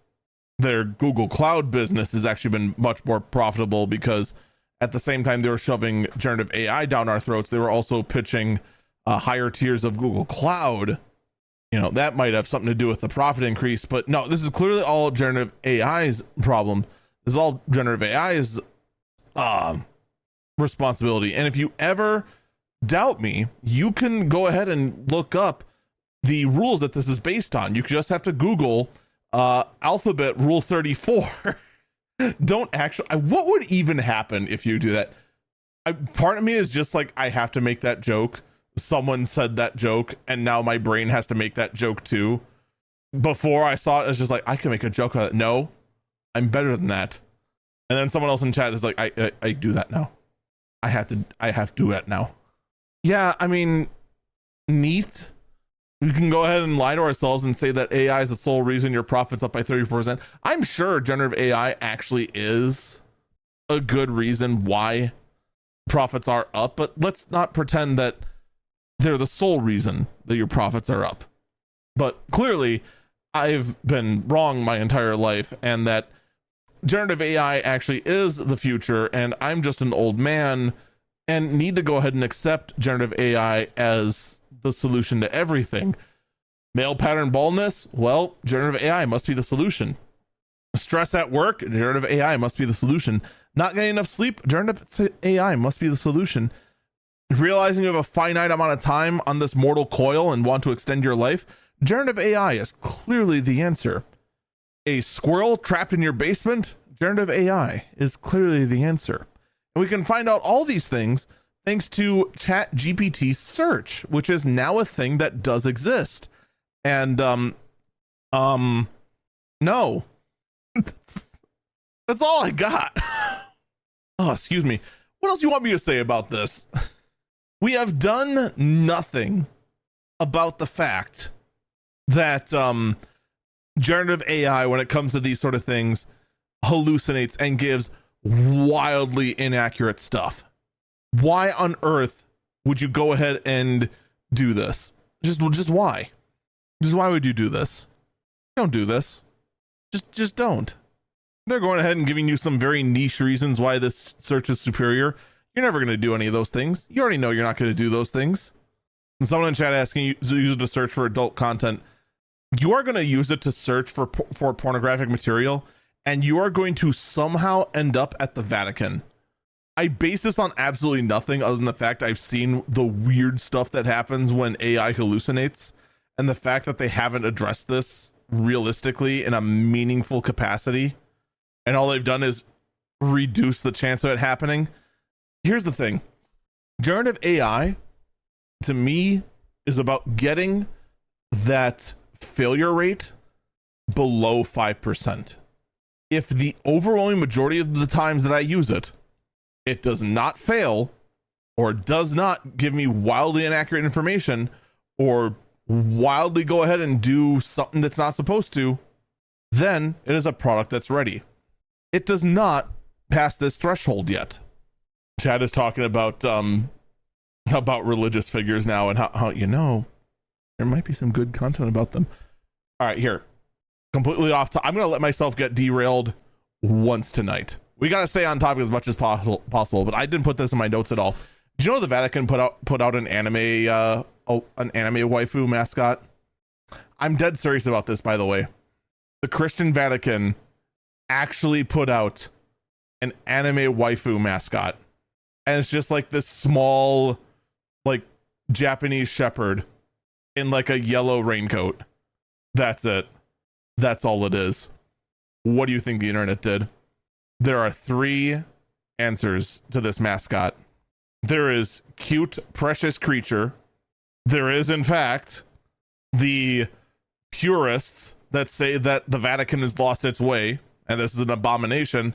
their Google Cloud business has actually been much more profitable, because at the same time they were shoving generative AI down our throats, they were also pitching higher tiers of Google Cloud. That might have something to do with the profit increase, but no, this is clearly all generative AI's problem. This is all generative AI's responsibility. And if you ever doubt me, you can go ahead and look up the rules that this is based on. You just have to Google Alphabet Rule 34. Don't actually, what would even happen if you do that? Part of me is just like, I have to make that joke. Someone said that joke, and now my brain has to make that joke too. Before I saw it, it's just like, I can make a joke of it. No, I'm better than that. And then someone else in chat is like, I do that now. I have to do that now. Yeah, I mean, neat. We can go ahead and lie to ourselves and say that AI is the sole reason your profit's up by 30%. I'm sure generative AI actually is a good reason why profits are up, but let's not pretend that they're the sole reason that your profits are up. But clearly, I've been wrong my entire life, and that generative AI actually is the future, and I'm just an old man and need to go ahead and accept generative AI as the solution to everything. Male pattern baldness? Well, generative AI must be the solution. Stress at work? Generative AI must be the solution. Not getting enough sleep? Generative AI must be the solution. Realizing you have a finite amount of time on this mortal coil and want to extend your life? Generative AI is clearly the answer. A squirrel trapped in your basement? Generative AI is clearly the answer. And we can find out all these things thanks to ChatGPT search, which is now a thing that does exist. And no. That's all I got. Oh, excuse me. What else do you want me to say about this? We have done nothing about the fact that generative AI, when it comes to these sort of things, hallucinates and gives wildly inaccurate stuff. Why on earth would you go ahead and do this? Just why? Just why would you do this? Don't do this. Just don't. They're going ahead and giving you some very niche reasons why this search is superior. You're never going to do any of those things. You already know you're not going to do those things. And someone in chat asking you to use it to search for adult content. You are going to use it to search for pornographic material, and you are going to somehow end up at the Vatican. I base this on absolutely nothing other than the fact I've seen the weird stuff that happens when AI hallucinates, and the fact that they haven't addressed this realistically in a meaningful capacity, and all they've done is reduce the chance of it happening. Here's the thing. Generative AI, to me, is about getting that failure rate below 5%. If the overwhelming majority of the times that I use it, it does not fail, or does not give me wildly inaccurate information, or wildly go ahead and do something that's not supposed to, then it is a product that's ready. It does not pass this threshold yet. Chad is talking about religious figures now, and how there might be some good content about them. All right, here, completely off top. I'm gonna let myself get derailed once tonight. We gotta stay on topic as much as possible, but I didn't put this in my notes at all. Did you know the Vatican put out an anime waifu mascot? I'm dead serious about this, by the way. The Christian Vatican actually put out an anime waifu mascot, and it's just like this small, like, Japanese shepherd in like a yellow raincoat. That's it. That's all it is. What do you think the internet did? There are 3 answers to this mascot. There is cute, precious creature. There is, in fact, the purists that say that the Vatican has lost its way, and this is an abomination.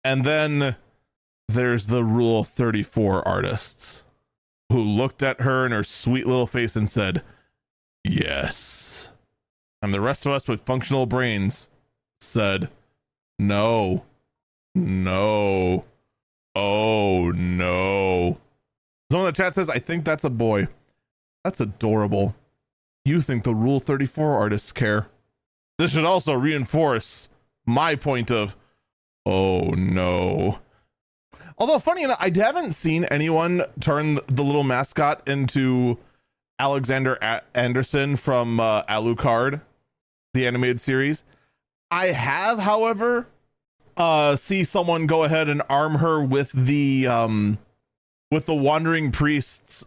And then there's the Rule 34 artists who looked at her and her sweet little face and said, yes. And the rest of us with functional brains said, no, no, oh no. Someone in the chat says, I think that's a boy. That's adorable. You think the Rule 34 artists care. This should also reinforce my point of, oh no. Although, funny enough, I haven't seen anyone turn the little mascot into Alexander Anderson from Alucard, the animated series. I have, however, see someone go ahead and arm her with the Wandering Priest's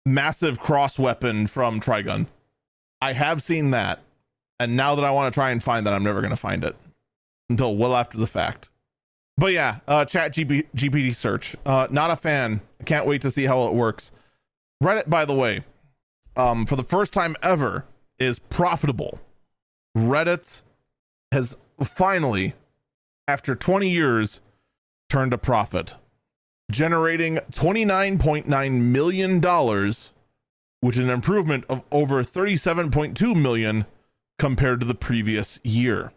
massive cross weapon from Trigun. I have seen that, and now that I want to try and find that, I'm never going to find it until well after the fact. But yeah, chat GPT search. Not a fan. I can't wait to see how it works. Reddit, by the way, for the first time ever, is profitable. Reddit has finally, after 20 years, turned a profit, generating $29.9 million, which is an improvement of over $37.2 million compared to the previous year.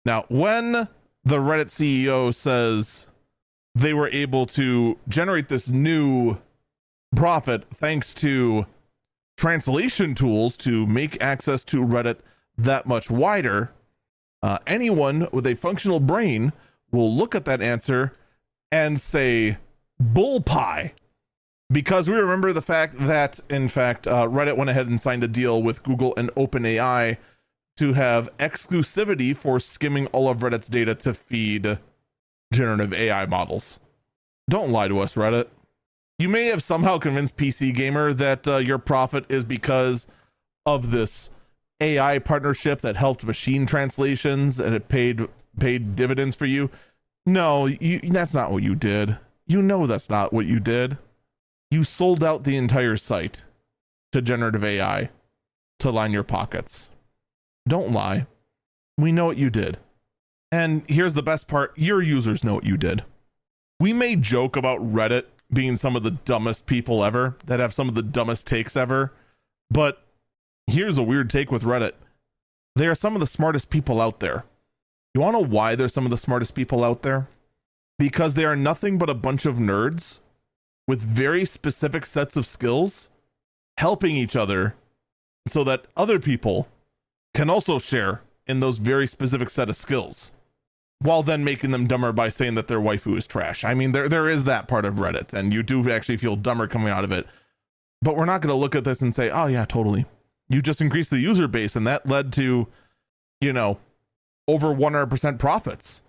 Now, when the Reddit CEO says they were able to generate this new profit thanks to translation tools to make access to Reddit that much wider, anyone with a functional brain will look at that answer and say, bull pie. Because we remember the fact that, in fact, Reddit went ahead and signed a deal with Google and OpenAI to have exclusivity for skimming all of Reddit's data to feed generative AI models. Don't lie to us, Reddit. You may have somehow convinced PC Gamer that your profit is because of this AI partnership that helped machine translations and it paid dividends for you. No, that's not what you did. You know that's not what you did. You sold out the entire site to generative AI to line your pockets. Don't lie. We know what you did. And here's the best part. Your users know what you did. We may joke about Reddit being some of the dumbest people ever, that have some of the dumbest takes ever. But here's a weird take with Reddit. They are some of the smartest people out there. You want to know why they're some of the smartest people out there? Because they are nothing but a bunch of nerds with very specific sets of skills helping each other so that other people can also share in those very specific set of skills, while then making them dumber by saying that their waifu is trash. I mean, there is that part of Reddit, and you do actually feel dumber coming out of it. But we're not going to look at this and say, oh yeah, totally. You just increased the user base, and that led to, over 100% profits.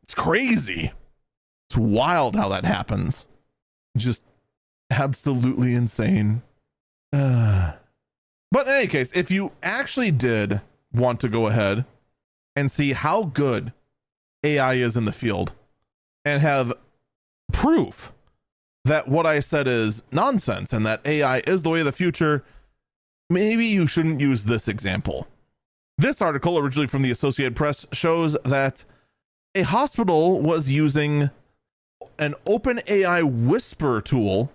It's crazy. It's wild how that happens. Just absolutely insane. But in any case, if you actually did want to go ahead and see how good AI is in the field and have proof that what I said is nonsense and that AI is the way of the future, maybe you shouldn't use this example. This article, originally from the Associated Press, shows that a hospital was using an OpenAI whisper tool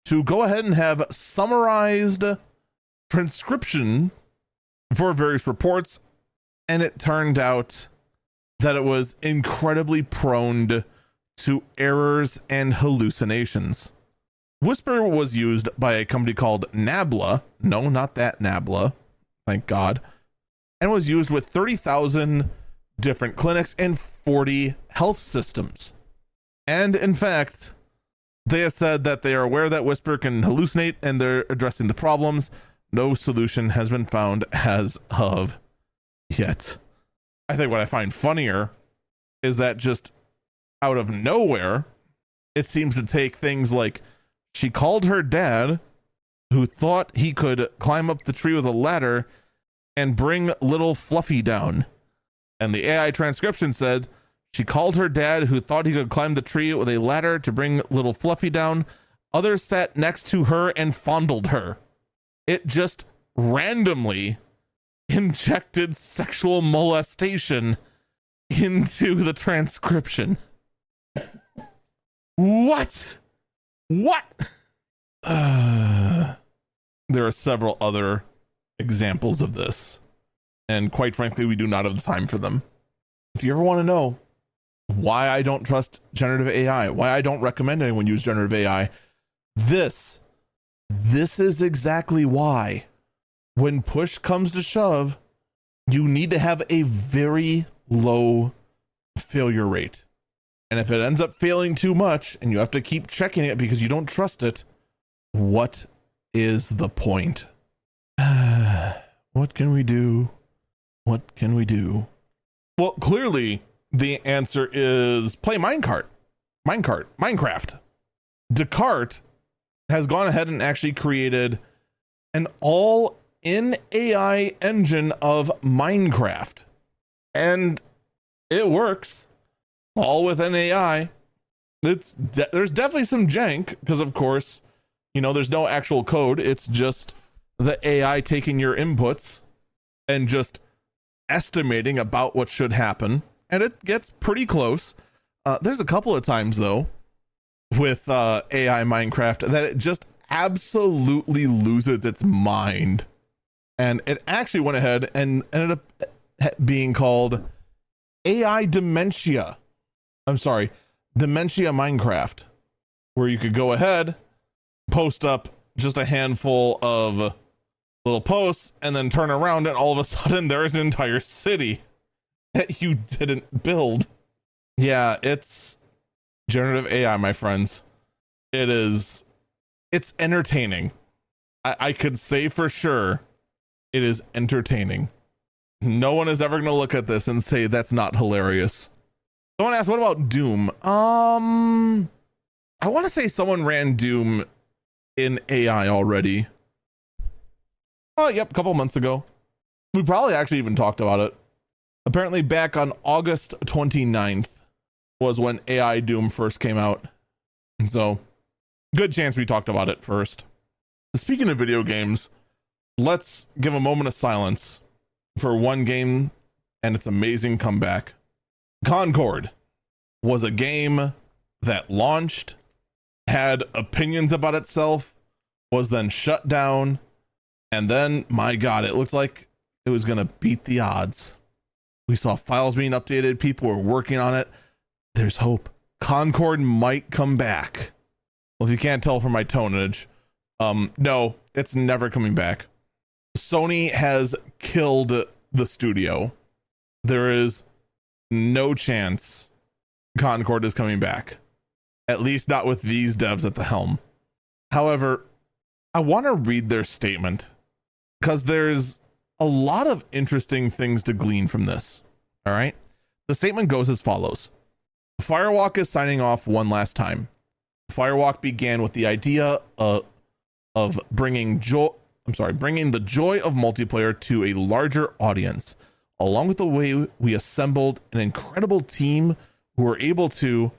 to go ahead and have summarized transcription for various reports, and it turned out that it was incredibly prone to errors and hallucinations. Whisper was used by a company called Nabla. No, not that Nabla. Thank God. And was used with 30,000 different clinics and 40 health systems. And in fact, they have said that they are aware that Whisper can hallucinate and they're addressing the problems. No solution has been found as of yet. I think what I find funnier is that just out of nowhere, it seems to take things like she called her dad, who thought he could climb up the tree with a ladder and bring little Fluffy down. And the AI transcription said she called her dad, who thought he could climb the tree with a ladder to bring little Fluffy down. Others sat next to her and fondled her. It just randomly injected sexual molestation into the transcription. What? There are several other examples of this, and quite frankly, we do not have the time for them. If you ever want to know why I don't trust generative AI, why I don't recommend anyone use generative AI, this is exactly why. When push comes to shove, you need to have a very low failure rate. And if it ends up failing too much and you have to keep checking it because you don't trust it, what is the point? What can we do? What can we do? Well, clearly the answer is play Minecraft. Descartes has gone ahead and actually created an all-in AI engine of Minecraft. And it works all within AI. There's definitely some jank because, of course, you know, there's no actual code. It's just the AI taking your inputs and just estimating about what should happen. And it gets pretty close. There's a couple of times, though, with AI Minecraft that it just absolutely loses its mind. And it actually went ahead and ended up being called AI Dementia. I'm sorry, Dementia Minecraft, where you could go ahead, post up just a handful of little posts, and then turn around, and all of a sudden there's an entire city that you didn't build. Yeah, it's generative AI, my friends. It's entertaining. I could say for sure it is entertaining. No one is ever going to look at this and say that's not hilarious. Someone asked, what about Doom? I want to say someone ran Doom in AI already. Oh, yep, a couple months ago. We probably actually even talked about it. Apparently back on August 29th was when AI Doom first came out. And so, good chance we talked about it first. Speaking of video games, let's give a moment of silence for one game and its amazing comeback. Concord was a game that launched, had opinions about itself, was then shut down, and then, my God, it looked like it was going to beat the odds. We saw files being updated, people were working on it. There's hope. Concord might come back. Well, if you can't tell from my tonage, no, it's never coming back. Sony has killed the studio. There is no chance Concord is coming back. At least not with these devs at the helm. However, I want to read their statement because there's a lot of interesting things to glean from this. All right. The statement goes as follows. Firewalk is signing off one last time. Firewalk began with the idea of bringing the joy of multiplayer to a larger audience, along with the way we assembled an incredible team who were able to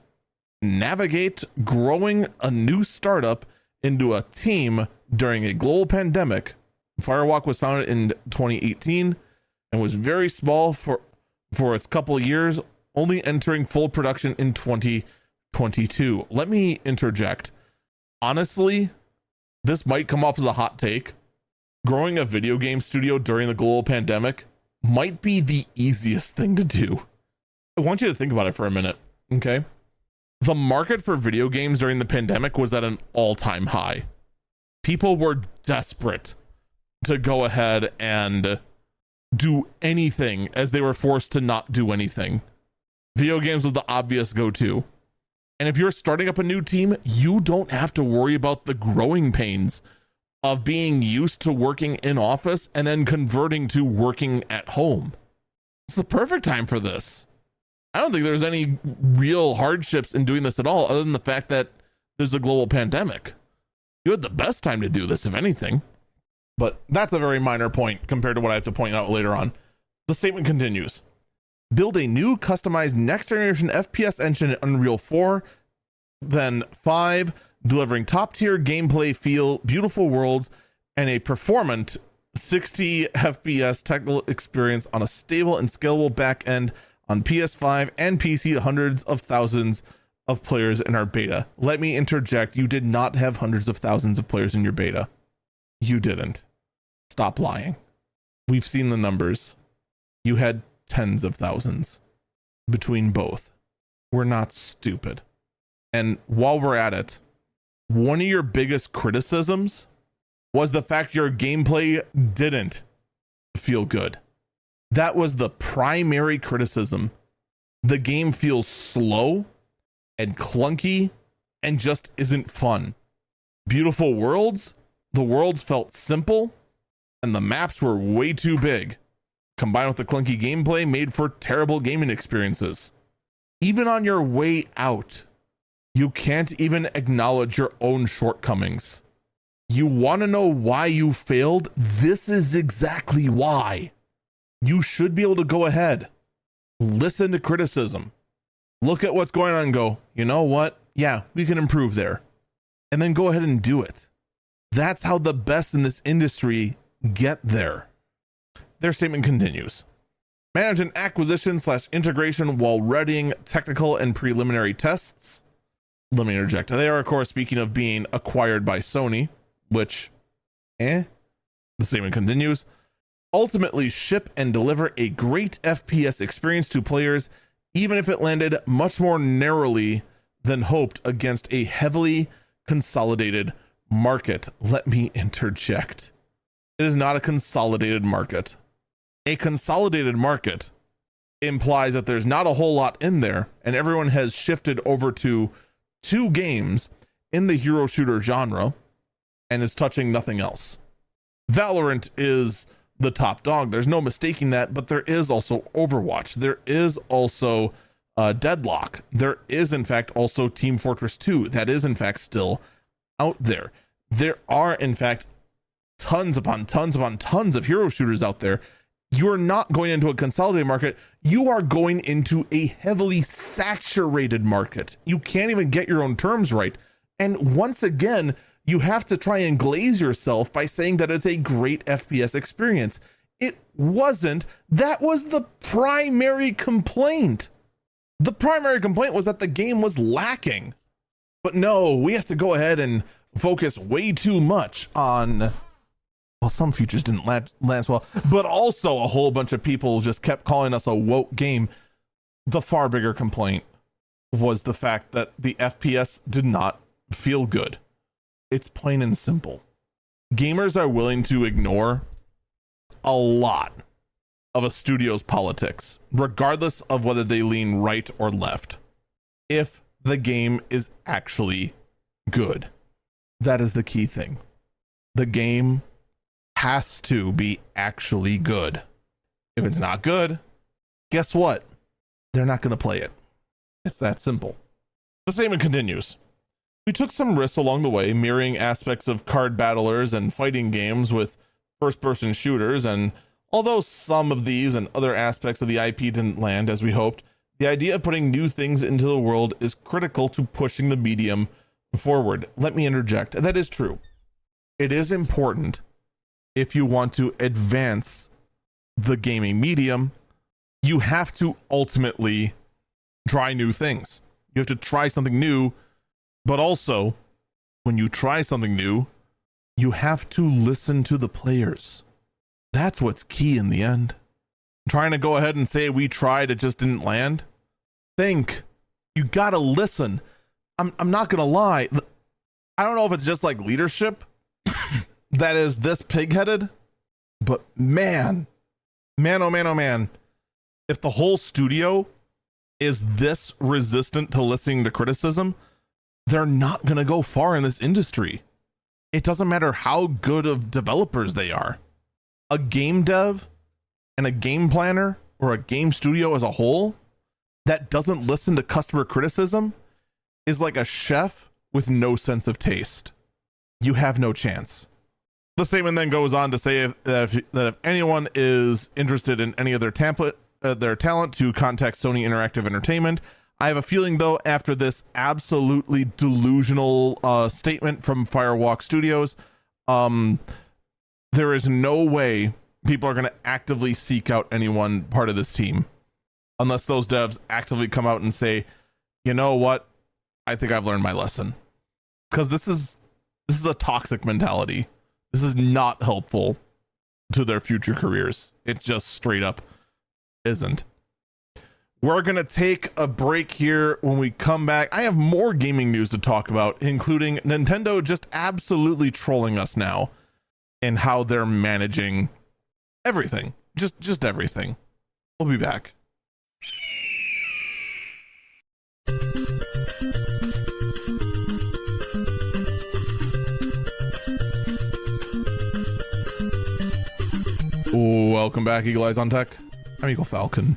navigate growing a new startup into a team during a global pandemic. Firewalk was founded in 2018 and was very small for its couple of years, only entering full production in 2022. Let me interject. Honestly, this might come off as a hot take. Growing a video game studio during the global pandemic might be the easiest thing to do. I want you to think about it for a minute, okay? The market for video games during the pandemic was at an all-time high. People were desperate to go ahead and do anything as they were forced to not do anything. Video games was the obvious go-to. And if you're starting up a new team, you don't have to worry about the growing pains of being used to working in office and then converting to working at home. It's the perfect time for this. I don't think there's any real hardships in doing this at all, other than the fact that there's a global pandemic. You had the best time to do this, if anything. But that's a very minor point compared to what I have to point out later on. The statement continues. Build a new customized next generation FPS engine in Unreal 4, then 5, delivering top tier gameplay feel, beautiful worlds, and a performant 60 FPS technical experience on a stable and scalable back end on PS5 and PC to hundreds of thousands of players in our beta. Let me interject. You did not have hundreds of thousands of players in your beta. You didn't. Stop lying. We've seen the numbers. You had tens of thousands between both. We're not stupid. And while we're at it, one of your biggest criticisms was the fact your gameplay didn't feel good. That was the primary criticism. The game feels slow and clunky and just isn't fun. Beautiful worlds, the worlds felt simple and the maps were way too big. Combined with the clunky gameplay made for terrible gaming experiences. Even on your way out, you can't even acknowledge your own shortcomings. You want to know why you failed? This is exactly why. You should be able to go ahead, listen to criticism, look at what's going on and go, you know what? Yeah, we can improve there. And then go ahead and do it. That's how the best in this industry get there. Their statement continues. Manage an acquisition/integration while readying technical and preliminary tests. Let me interject. They are, of course, speaking of being acquired by Sony, which, The statement continues. Ultimately ship and deliver a great FPS experience to players, even if it landed much more narrowly than hoped against a heavily consolidated market. Let me interject. It is not a consolidated market. A consolidated market implies that there's not a whole lot in there, and everyone has shifted over to 2 games in the hero shooter genre and is touching nothing else. Valorant is the top dog. There's no mistaking that, but there is also Overwatch. There is also Deadlock. There is, in fact, also Team Fortress 2. That is, in fact, still out there. There are, in fact, tons upon tons upon tons of hero shooters out there. You're not going into a consolidated market. You are going into a heavily saturated market. You can't even get your own terms right. And once again, you have to try and glaze yourself by saying that it's a great FPS experience. It wasn't. That was the primary complaint. The primary complaint was that the game was lacking. But no, we have to go ahead and focus way too much on, well, some features didn't land well, but also a whole bunch of people just kept calling us a woke game. The far bigger complaint was the fact that the FPS did not feel good. It's plain and simple. Gamers are willing to ignore a lot of a studio's politics, regardless of whether they lean right or left, if the game is actually good. That is the key thing. The game has to be actually good. If it's not good, guess what? They're not going to play it. It's that simple. The statement continues. We took some risks along the way, mirroring aspects of card battlers and fighting games with first-person shooters, and although some of these and other aspects of the IP didn't land as we hoped, the idea of putting new things into the world is critical to pushing the medium forward. Let me interject. That is true. It is important if you want to advance the gaming medium. You have to ultimately try new things. You have to try something new. But also, when you try something new, you have to listen to the players. That's what's key in the end. Trying to go ahead and say we tried, it just didn't land. Think. You gotta listen. I'm not gonna lie. I don't know if it's just like leadership that is this pig-headed, but man, oh man, if the whole studio is this resistant to listening to criticism, they're not going to go far in this industry. It doesn't matter how good of developers they are. A game dev and a game planner or a game studio as a whole that doesn't listen to customer criticism is like a chef with no sense of taste. you have no chance. The statement then goes on to say that if anyone is interested in any of their talent to contact Sony Interactive Entertainment. I have a feeling, though, after this absolutely delusional statement from Firewalk Studios, there is no way people are going to actively seek out anyone part of this team unless those devs actively come out and say, you know what, I think I've learned my lesson. Because this is a toxic mentality. This is not helpful to their future careers. It just straight up isn't. We're going to take a break here. When we come back, I have more gaming news to talk about, including Nintendo just absolutely trolling us now and how they're managing everything. Just everything. We'll be back. Welcome back, Eagle Eyes on Tech. I'm Eagle Falcon.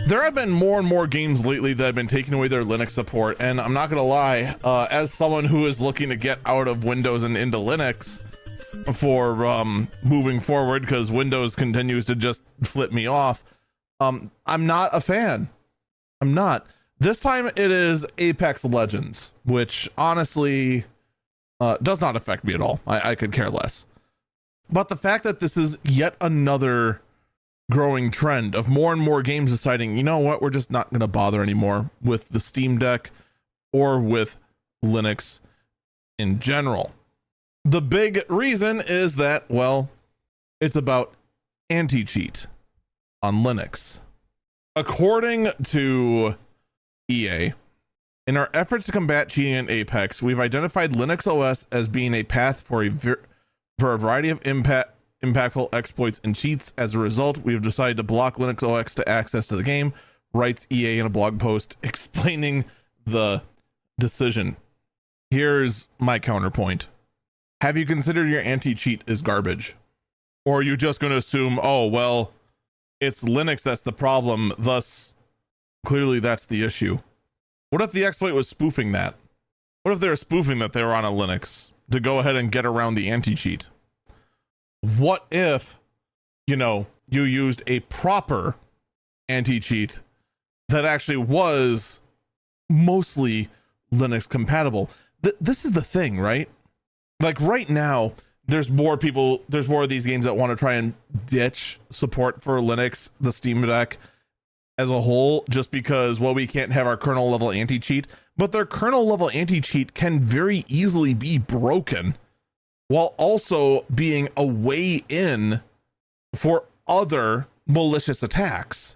There have been more and more games lately that have been taking away their Linux support, and I'm not gonna lie, as someone who is looking to get out of Windows and into Linux for moving forward, because Windows continues to just flip me off, I'm not a fan. I'm not. This time it is Apex Legends, which honestly does not affect me at all. I could care less. But the fact that this is yet another growing trend of more and more games deciding, you know what, we're just not going to bother anymore with the Steam Deck or with Linux in general. The big reason is that, well, it's about anti-cheat on Linux. According to EA, in our efforts to combat cheating in Apex, we've identified Linux OS as being a path for a variety of impactful exploits and cheats. As a result, we've decided to block Linux OS to access to the game, writes EA in a blog post explaining the decision. Here's my counterpoint. Have you considered your anti-cheat is garbage? Or are you just going to assume, oh, well, it's Linux that's the problem, thus clearly that's the issue? What if the exploit was spoofing that? What if they were spoofing that they were on a Linux to go ahead and get around the anti-cheat? What if, you used a proper anti-cheat that actually was mostly Linux compatible? This is the thing, right? Like right now, there's more of these games that want to try and ditch support for Linux, the Steam Deck as a whole, just because, well, we can't have our kernel level anti-cheat, but their kernel level anti-cheat can very easily be broken while also being a way in for other malicious attacks.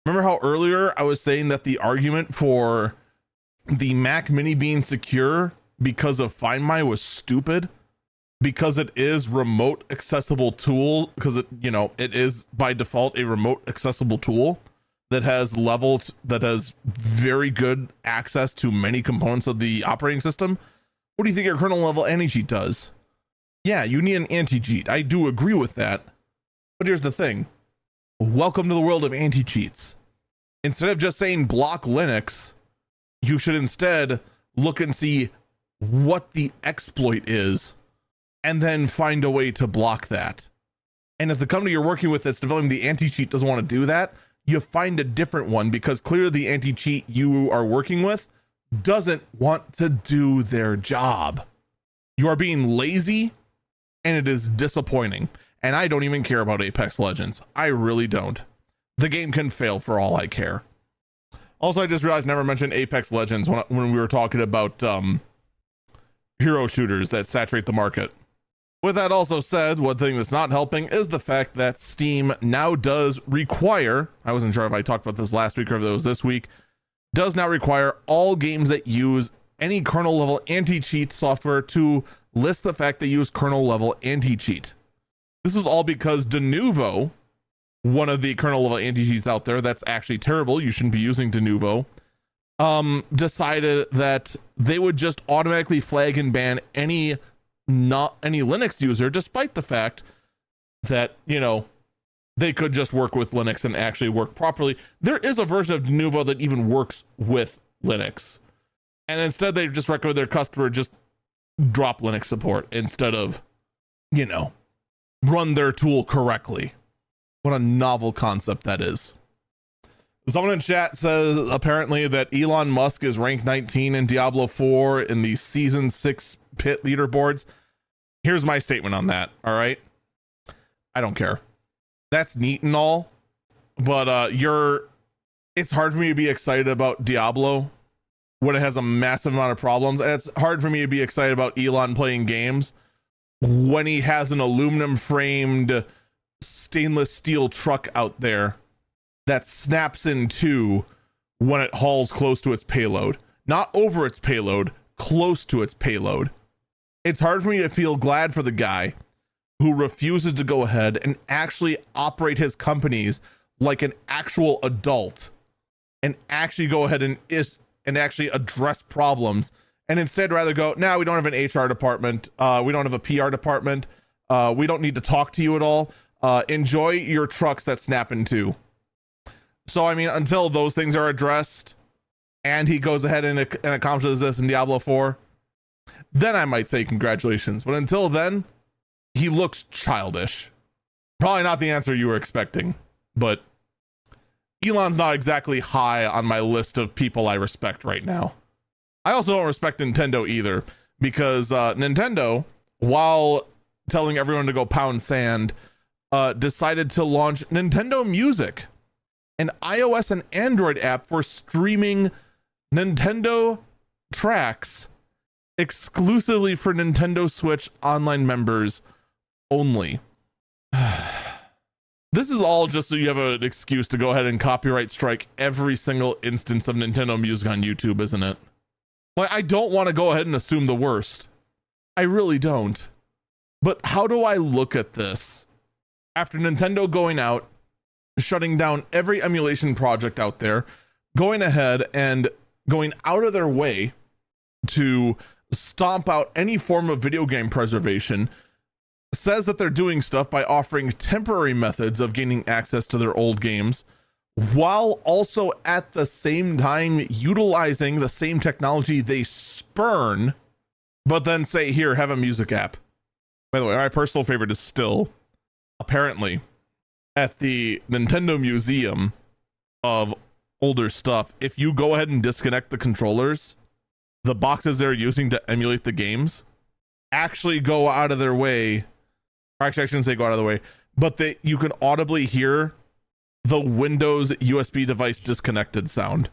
Remember how earlier I was saying that the argument for the Mac Mini being secure because of Find My was stupid? Because it is remote accessible tool, because it is by default a remote accessible tool that has that has very good access to many components of the operating system. What do you think your kernel level anti-cheat does? Yeah, you need an anti-cheat. I do agree with that. But here's the thing. Welcome to the world of anti-cheats. Instead of just saying block Linux, you should instead look and see what the exploit is and then find a way to block that. And if the company you're working with that's developing the anti-cheat doesn't want to do that, you find a different one, because clearly the anti-cheat you are working with doesn't want to do their job. You are being lazy, and it is disappointing. And I don't even care about Apex Legends. I really don't. The game can fail for all I care. Also, I just realized I never mentioned Apex Legends when we were talking about hero shooters that saturate the market. With that also said, one thing that's not helping is the fact that Steam now does require, I wasn't sure if I talked about this last week or if it was this week, does now require all games that use any kernel level anti-cheat software to list the fact they use kernel level anti-cheat. This is all because Denuvo, one of the kernel level anti-cheats out there that's actually terrible, you shouldn't be using Denuvo, decided that they would just automatically flag and ban any Linux user, despite the fact that, they could just work with Linux and actually work properly. There is a version of Denuvo that even works with Linux. And instead they just recommend their customer just drop Linux support instead of, you know, run their tool correctly. What a novel concept that is. Someone in chat says apparently that Elon Musk is ranked 19 in Diablo 4 in the season 6 pit leaderboards. Here's my statement on that. All right. I don't care. That's neat and all, but it's hard for me to be excited about Diablo when it has a massive amount of problems. And it's hard for me to be excited about Elon playing games when he has an aluminum framed stainless steel truck out there that snaps in two when it hauls close to its payload. Not over its payload, close to its payload. It's hard for me to feel glad for the guy who refuses to go ahead and actually operate his companies like an actual adult and actually go ahead and actually address problems, and instead rather go, no, we don't have an HR department, we don't have a PR department, we don't need to talk to you at all, enjoy your trucks that snap in two. So I mean, until those things are addressed and he goes ahead and accomplishes this in Diablo 4, then I might say congratulations. But until then, he looks childish. Probably not the answer you were expecting, but Elon's not exactly high on my list of people I respect right now. I also don't respect Nintendo either, because Nintendo, while telling everyone to go pound sand, decided to launch Nintendo Music, an iOS and Android app for streaming Nintendo tracks exclusively for Nintendo Switch online members only. This is all just so you have an excuse to go ahead and copyright strike every single instance of Nintendo Music on YouTube, isn't it? Like, I don't want to go ahead and assume the worst. I really don't. But how do I look at this? After Nintendo going out, shutting down every emulation project out there, going ahead and going out of their way to stomp out any form of video game preservation, says that they're doing stuff by offering temporary methods of gaining access to their old games, while also at the same time utilizing the same technology they spurn, but then say, here, have a music app. By the way, my personal favorite is still, apparently, at the Nintendo Museum of older stuff, if you go ahead and disconnect the controllers, the boxes they're using to emulate the games actually go out of their way. Actually, I shouldn't say go out of the way, but you can audibly hear the Windows USB device disconnected sound.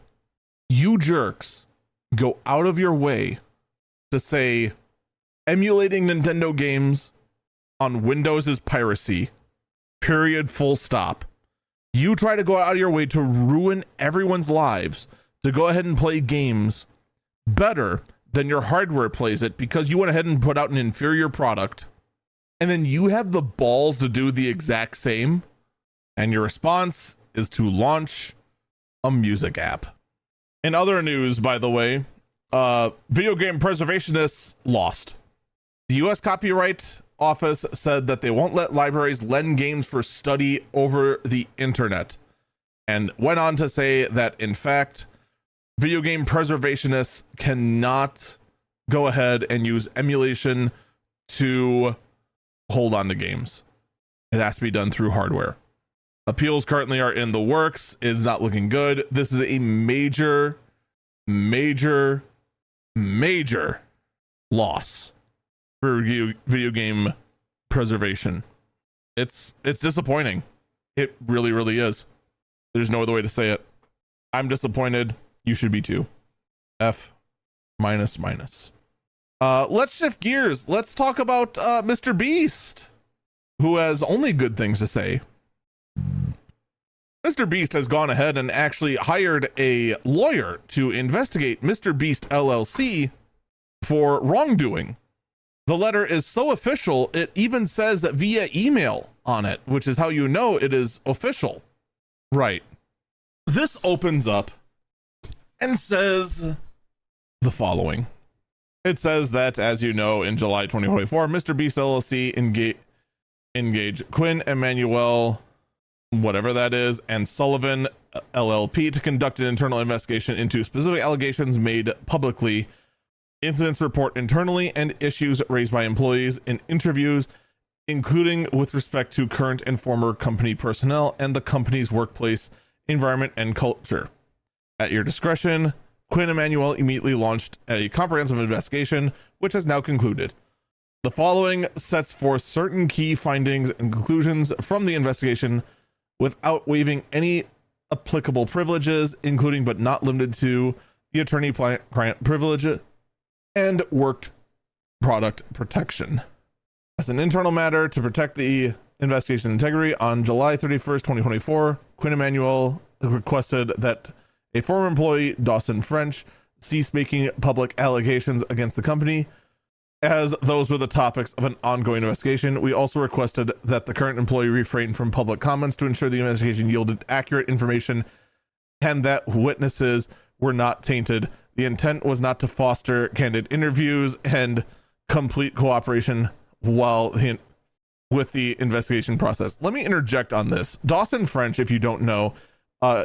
You jerks go out of your way to say emulating Nintendo games on Windows is piracy. Period. Full stop. You try to go out of your way to ruin everyone's lives to go ahead and play games better than your hardware plays it because you went ahead and put out an inferior product, and then you have the balls to do the exact same, and your response is to launch a music app. In other news, by the way, video game preservationists lost. The US Copyright Office said that they won't let libraries lend games for study over the internet, and went on to say that, in fact, video game preservationists cannot go ahead and use emulation to hold on to games. It has to be done through hardware. Appeals currently are in the works. It's not looking good. This is a major loss for video game preservation. It's disappointing. It really is. There's no other way to say it. I'm disappointed. You should be too. F minus. Let's shift gears. Let's talk about Mr. Beast, who has only good things to say. Mr. Beast has gone ahead and actually hired a lawyer to investigate Mr. Beast LLC for wrongdoing. The letter is so official, it even says via email on it, which is how you know it is official. Right. This opens up and says the following. It says that, as you know, in July 2024, Mr. Beast LLC engaged Quinn Emanuel, whatever that is, and Sullivan LLP to conduct an internal investigation into specific allegations made publicly incidents report internally, and issues raised by employees in interviews, including with respect to current and former company personnel and the company's workplace environment and culture. At your discretion, Quinn Emanuel immediately launched a comprehensive investigation, which has now concluded. The following sets forth certain key findings and conclusions from the investigation without waiving any applicable privileges, including but not limited to the attorney-client privilege and work product protection. As an internal matter to protect the investigation integrity, on July 31st, 2024, Quinn Emanuel requested that a former employee, Dawson French, cease making public allegations against the company, as those were the topics of an ongoing investigation. We also requested that the current employee refrain from public comments to ensure the investigation yielded accurate information and that witnesses were not tainted. The intent was not to foster candid interviews and complete cooperation with the investigation process. Let me interject on this. Dawson French, if you don't know,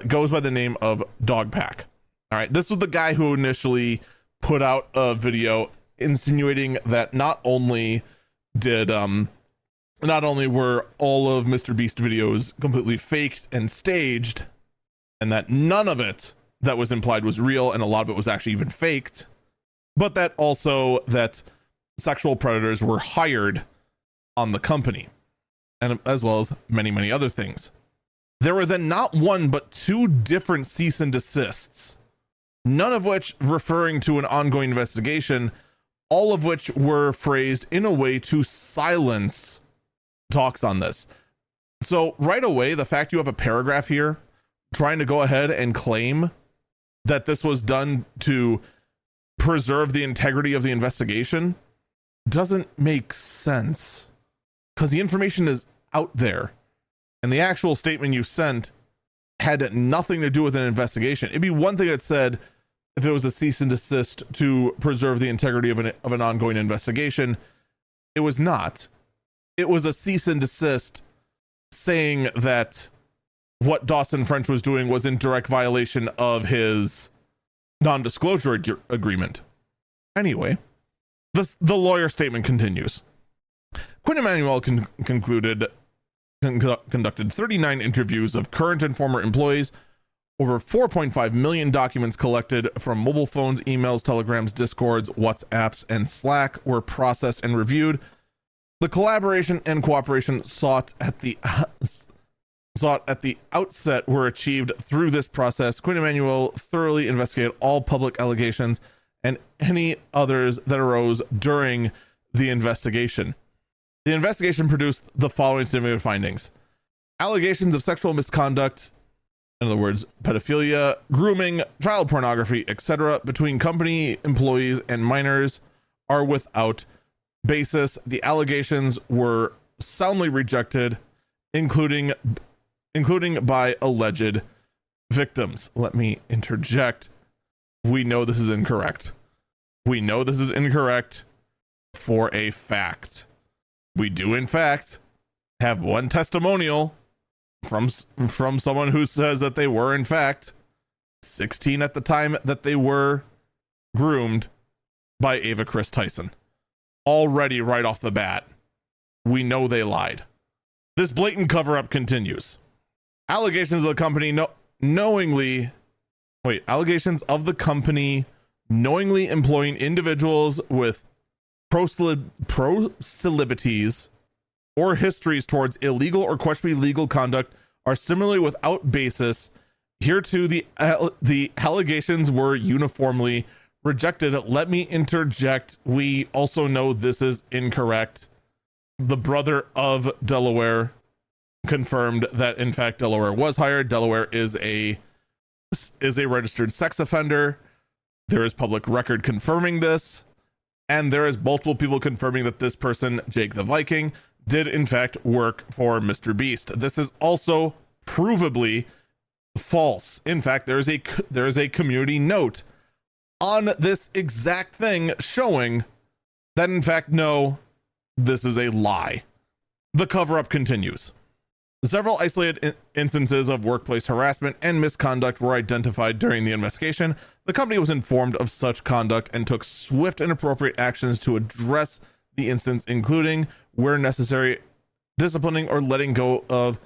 goes by the name of Dogpack. All right, this was the guy who initially put out a video insinuating that not only were all of Mr. Beast videos completely faked and staged, and that none of it that was implied was real, and a lot of it was actually even faked, but that also that sexual predators were hired on the company, and as well as many, many other things. There were then not one, but two different cease and desists, none of which referring to an ongoing investigation, all of which were phrased in a way to silence talks on this. So right away, the fact you have a paragraph here trying to go ahead and claim that this was done to preserve the integrity of the investigation doesn't make sense, because the information is out there and the actual statement you sent had nothing to do with an investigation. It'd be one thing that said if it was a cease and desist to preserve the integrity of an ongoing investigation. It was not. It was a cease and desist saying that what Dawson French was doing was in direct violation of his non-disclosure agreement. Anyway, the lawyer statement continues. Quinn Emanuel conducted 39 interviews of current and former employees. Over 4.5 million documents collected from mobile phones, emails, telegrams, discords, WhatsApps, and Slack were processed and reviewed. The collaboration and cooperation sought at the outset were achieved through this process. Quinn Emanuel thoroughly investigated all public allegations and any others that arose during the investigation. The investigation produced the following significant findings: allegations of sexual misconduct, in other words, pedophilia, grooming, child pornography, etc., between company employees and minors are without basis. The allegations were soundly rejected, including by alleged victims. Let me interject. We know this is incorrect. We know this is incorrect for a fact. We do, in fact, have one testimonial from someone who says that they were, in fact, 16 at the time that they were groomed by Ava Chris Tyson. Already right off the bat, we know they lied. This blatant cover-up continues. Allegations of the company knowingly employing individuals with proclivities or histories towards illegal or questionably legal conduct are similarly without basis. Hereto, the allegations were uniformly rejected. Let me interject. We also know this is incorrect. The brother of Delaware confirmed that, in fact, Delaware was hired. Delaware is a registered sex offender. There is public record confirming this, and there is multiple people confirming that this person, Jake the Viking, did in fact work for Mr. Beast. This is also provably false. In fact, there is a community note on this exact thing showing that, in fact, no, this is a lie. The cover-up continues. Several isolated instances of workplace harassment and misconduct were identified during the investigation. The company was informed of such conduct and took swift and appropriate actions to address the instance, including, where necessary, disciplining or letting go of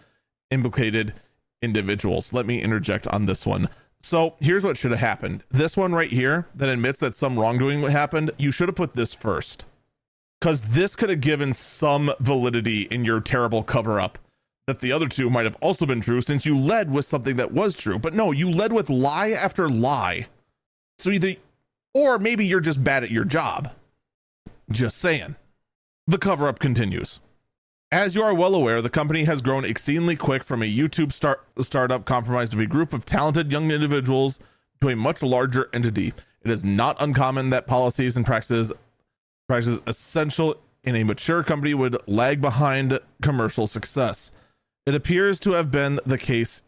implicated individuals. Let me interject on this one. So here's what should have happened. This one right here that admits that some wrongdoing happened, you should have put this first, because this could have given some validity in your terrible cover-up that the other two might have also been true, since you led with something that was true. But no, you led with lie after lie. So either, or maybe you're just bad at your job. Just saying. The cover-up continues. As you are well aware, the company has grown exceedingly quick from a YouTube startup comprised of a group of talented young individuals to a much larger entity. It is not uncommon that policies and practices essential in a mature company would lag behind commercial success. It appears to have been the case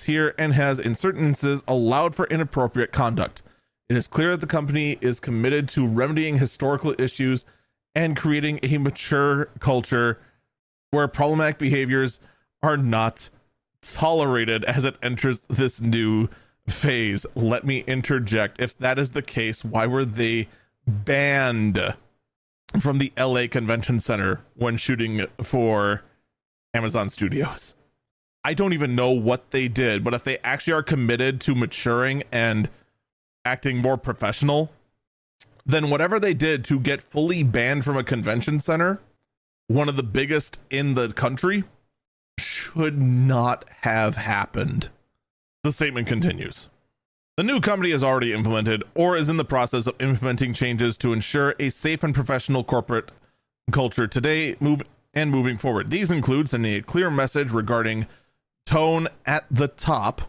here, and has in certain instances allowed for inappropriate conduct. It is clear that the company is committed to remedying historical issues and creating a mature culture where problematic behaviors are not tolerated as it enters this new phase. Let me interject. If that is the case, why were they banned from the LA Convention Center when shooting for Amazon Studios? I don't even know what they did, but if they actually are committed to maturing and acting more professional, then whatever they did to get fully banned from a convention center, one of the biggest in the country, should not have happened. The statement continues. The new company has already implemented or is in the process of implementing changes to ensure a safe and professional corporate culture today moving forward. These include sending a clear message regarding tone at the top.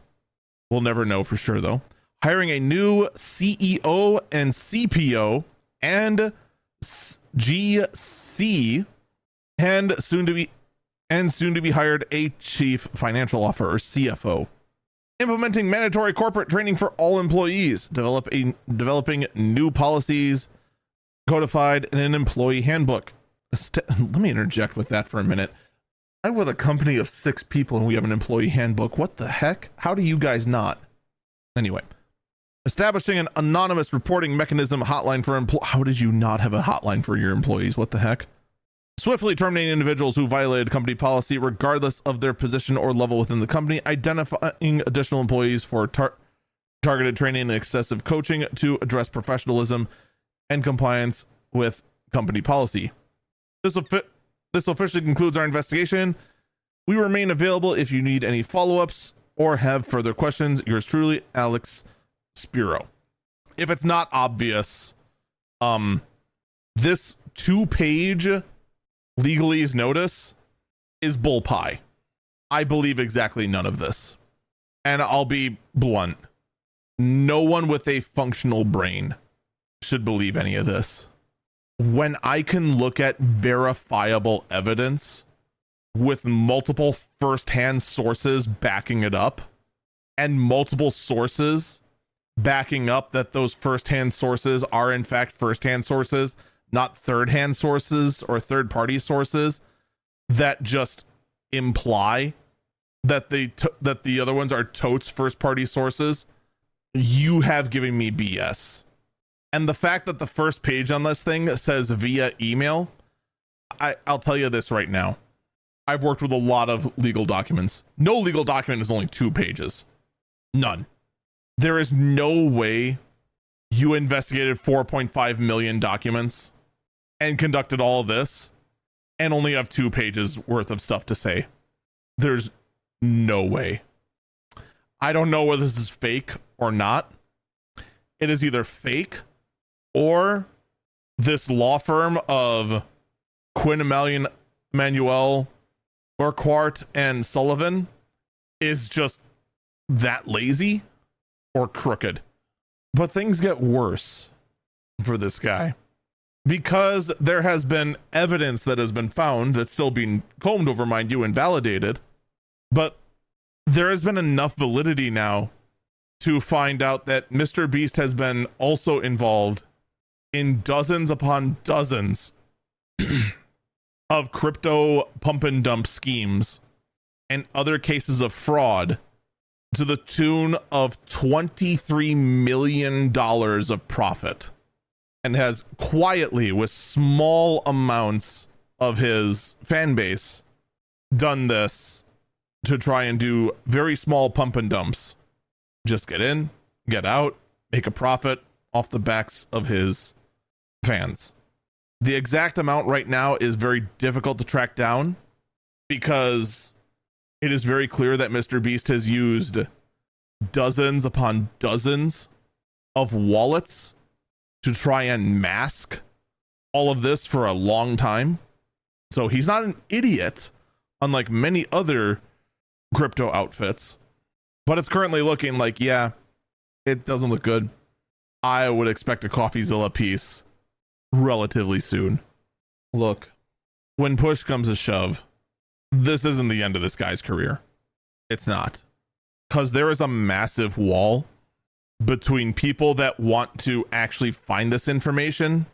We'll never know for sure though. Hiring a new CEO and CPO and GC, and soon to be hired a chief financial officer or CFO. Implementing mandatory corporate training for all employees, developing new policies codified in an employee handbook. Let me interject with that for a minute. I'm with a company of 6 people and we have an employee handbook. What the heck? How do you guys not? Anyway, establishing an anonymous reporting mechanism hotline for how did you not have a hotline for your employees? What the heck? Swiftly terminating individuals who violated company policy regardless of their position or level within the company, identifying additional employees for targeted training and excessive coaching to address professionalism and compliance with company policy. This officially concludes our investigation. We remain available if you need any follow-ups or have further questions. Yours truly, Alex Spiro. If it's not obvious, this 2-page legalese notice is bull pie. I believe exactly none of this. And I'll be blunt. No one with a functional brain should believe any of this. When I can look at verifiable evidence with multiple first-hand sources backing it up, and multiple sources backing up that those first-hand sources are in fact first-hand sources, not third-hand sources or third-party sources that just imply that the other ones are totes first-party sources, you have given me BS. And the fact that the first page on this thing says via email, I'll tell you this right now. I've worked with a lot of legal documents. No legal document is only 2 pages. None. There is no way you investigated 4.5 million documents and conducted all of this and only have 2 pages worth of stuff to say. There's no way. I don't know whether this is fake or not. It is either fake or this law firm of Quinn Emanuel, Urquhart and Sullivan is just that lazy or crooked. But things get worse for this guy, because there has been evidence that has been found that's still being combed over, mind you, and validated. But there has been enough validity now to find out that Mr. Beast has been also involved in dozens upon dozens of crypto pump and dump schemes and other cases of fraud to the tune of $23 million of profit, and has quietly, with small amounts of his fan base, done this to try and do very small pump and dumps. Just get in, get out, make a profit off the backs of his fans. The exact amount right now is very difficult to track down because it is very clear that Mr. Beast has used dozens upon dozens of wallets to try and mask all of this for a long time. So he's not an idiot, unlike many other crypto outfits, but it's currently looking like, yeah, it doesn't look good. I would expect a CoffeeZilla piece relatively soon. Look, when push comes to shove, this isn't the end of this guy's career. It's not. Because there is a massive wall between people that want to actually find this information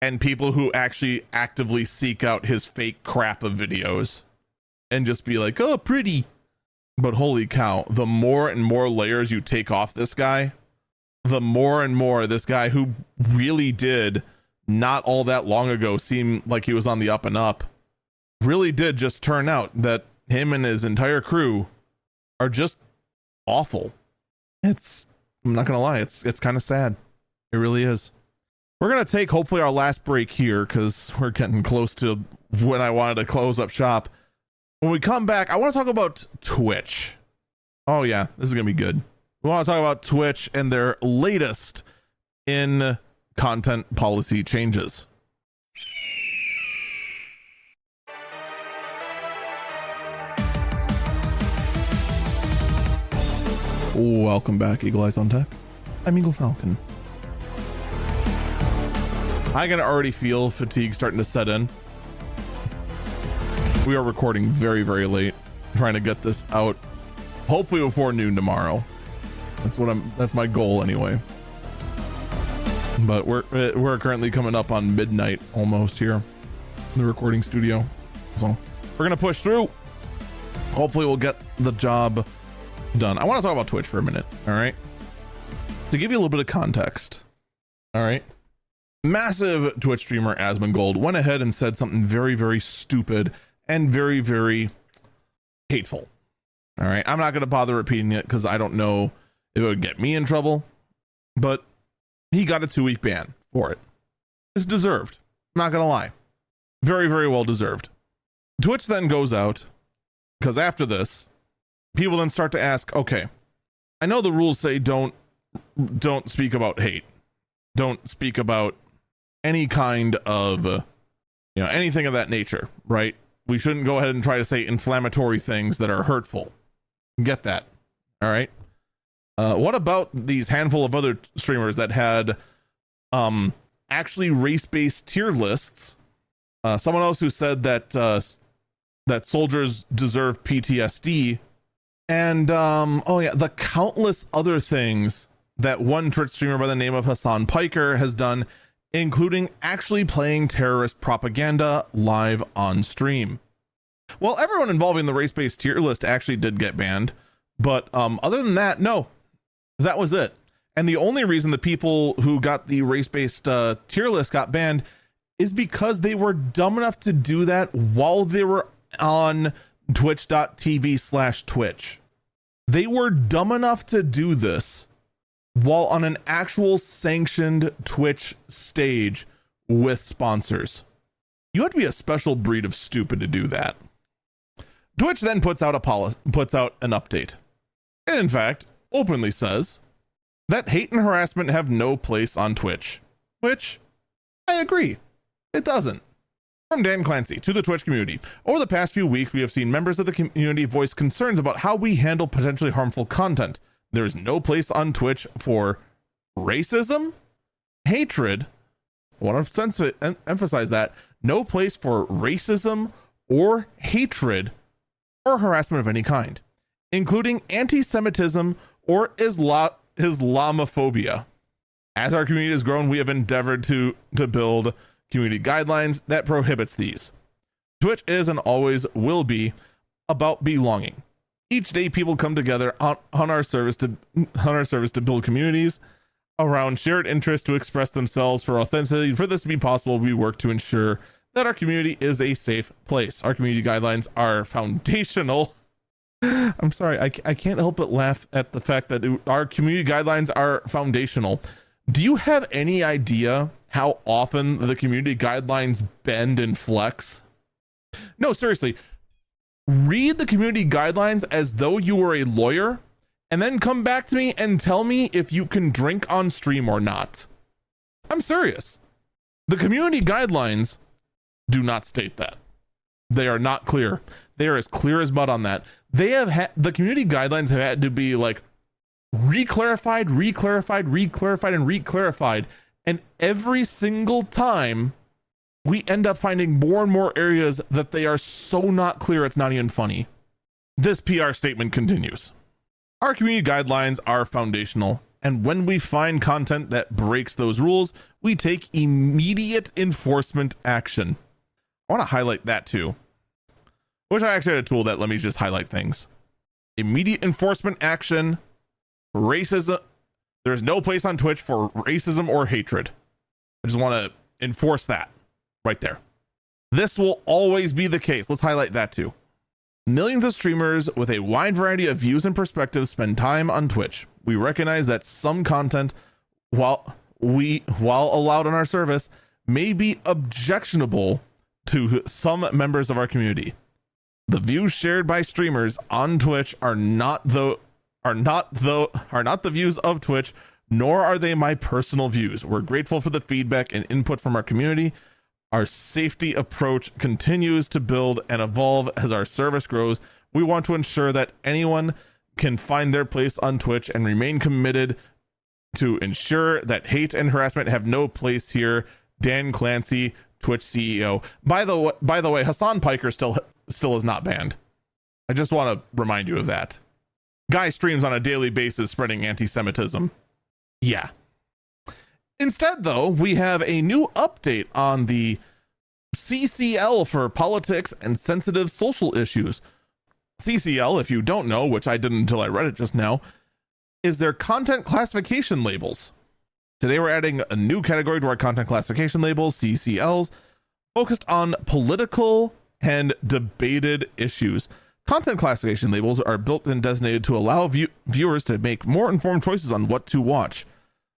and people who actually actively seek out his fake crap of videos and just be like, oh, pretty. But holy cow, the more and more layers you take off this guy, the more and more this guy, who really did not all that long ago seem like he was on the up and up, really did just turn out that him and his entire crew are just awful. I'm not gonna lie, it's kind of sad. It really is. We're gonna take hopefully our last break here because we're getting close to when I wanted to close up shop. When we come back, I want to talk about Twitch. Oh yeah, this is gonna be good. We want to talk about Twitch and their latest in content policy changes. Welcome back, Eagle Eyes on Tech. I'm Eagle Falcon. I can already feel fatigue starting to set in. We are recording very, very late, trying to get this out hopefully before noon tomorrow. That's my goal anyway. But we're currently coming up on midnight almost here in the recording studio. So we're gonna push through. Hopefully we'll get the job done. I want to talk about Twitch for a minute. All right, to give you a little bit of context. All right, massive Twitch streamer Asmongold went ahead and said something very, very stupid and very, very hateful. All right, I'm not going to bother repeating it because I don't know if it would get me in trouble, but he got a 2-week ban for it. It's deserved. I'm not going to lie. Very, very well deserved. Twitch then goes out because after this, people then start to ask, okay, I know the rules say don't speak about hate. Don't speak about any kind of, anything of that nature, right? We shouldn't go ahead and try to say inflammatory things that are hurtful. Get that. All right. What about these handful of other streamers that had actually race-based tier lists? Someone else who said that that soldiers deserve PTSD. And the countless other things that one Twitch streamer by the name of Hassan Piker has done, including actually playing terrorist propaganda live on stream. Well, everyone involving the race-based tier list actually did get banned, but other than that, no, that was it. And the only reason the people who got the race-based tier list got banned is because they were dumb enough to do that while they were on twitch.tv/Twitch. They were dumb enough to do this while on an actual sanctioned Twitch stage with sponsors. You have to be a special breed of stupid to do that. Twitch then puts out an update. And in fact, openly says that hate and harassment have no place on Twitch, which I agree. It doesn't. From Dan Clancy to the Twitch community. Over the past few weeks, we have seen members of the community voice concerns about how we handle potentially harmful content. There is no place on Twitch for racism, hatred. I want to emphasize that. No place for racism or hatred or harassment of any kind, including anti-Semitism or Islamophobia. As our community has grown, we have endeavored to build community guidelines that prohibits these. Twitch is and always will be about belonging. Each day, people come together on our service to build communities around shared interests to express themselves for authenticity. For this to be possible, we work to ensure that our community is a safe place. Our community guidelines are foundational. I'm sorry, I can't help but laugh at the fact that our community guidelines are foundational. Do you have any idea how often the community guidelines bend and flex? No, seriously. Read the community guidelines as though you were a lawyer, and then come back to me and tell me if you can drink on stream or not. I'm serious. The community guidelines do not state that. They are not clear. They are as clear as mud on that. They have the community guidelines have had to be like reclarified, and reclarified. And every single time we end up finding more and more areas that they are so not clear it's not even funny. This PR statement continues. Our community guidelines are foundational, and when we find content that breaks those rules, we take immediate enforcement action. I want to highlight that too. I wish I actually had a tool that let me just highlight things. Immediate enforcement action, racism. There's no place on Twitch for racism or hatred. I just want to enforce that right there. This will always be the case. Let's highlight that too. Millions of streamers with a wide variety of views and perspectives spend time on Twitch. We recognize that some content, while allowed on our service, may be objectionable to some members of our community. The views shared by streamers on Twitch are not the views of Twitch, nor are they my personal views. We're grateful for the feedback and input from our community. Our safety approach continues to build and evolve as our service grows. We want to ensure that anyone can find their place on Twitch and remain committed to ensure that hate and harassment have no place here. Dan Clancy, Twitch CEO. By the way, Hassan Piker still is not banned. I just want to remind you of that. Guy streams on a daily basis spreading anti-Semitism. Yeah. Instead, though, we have a new update on the CCL for politics and sensitive social issues. CCL, if you don't know, which I didn't until I read it just now, is their content classification labels. Today we're adding a new category to our content classification labels, CCLs, focused on political and debated issues. Content classification labels are built and designated to allow viewers to make more informed choices on what to watch,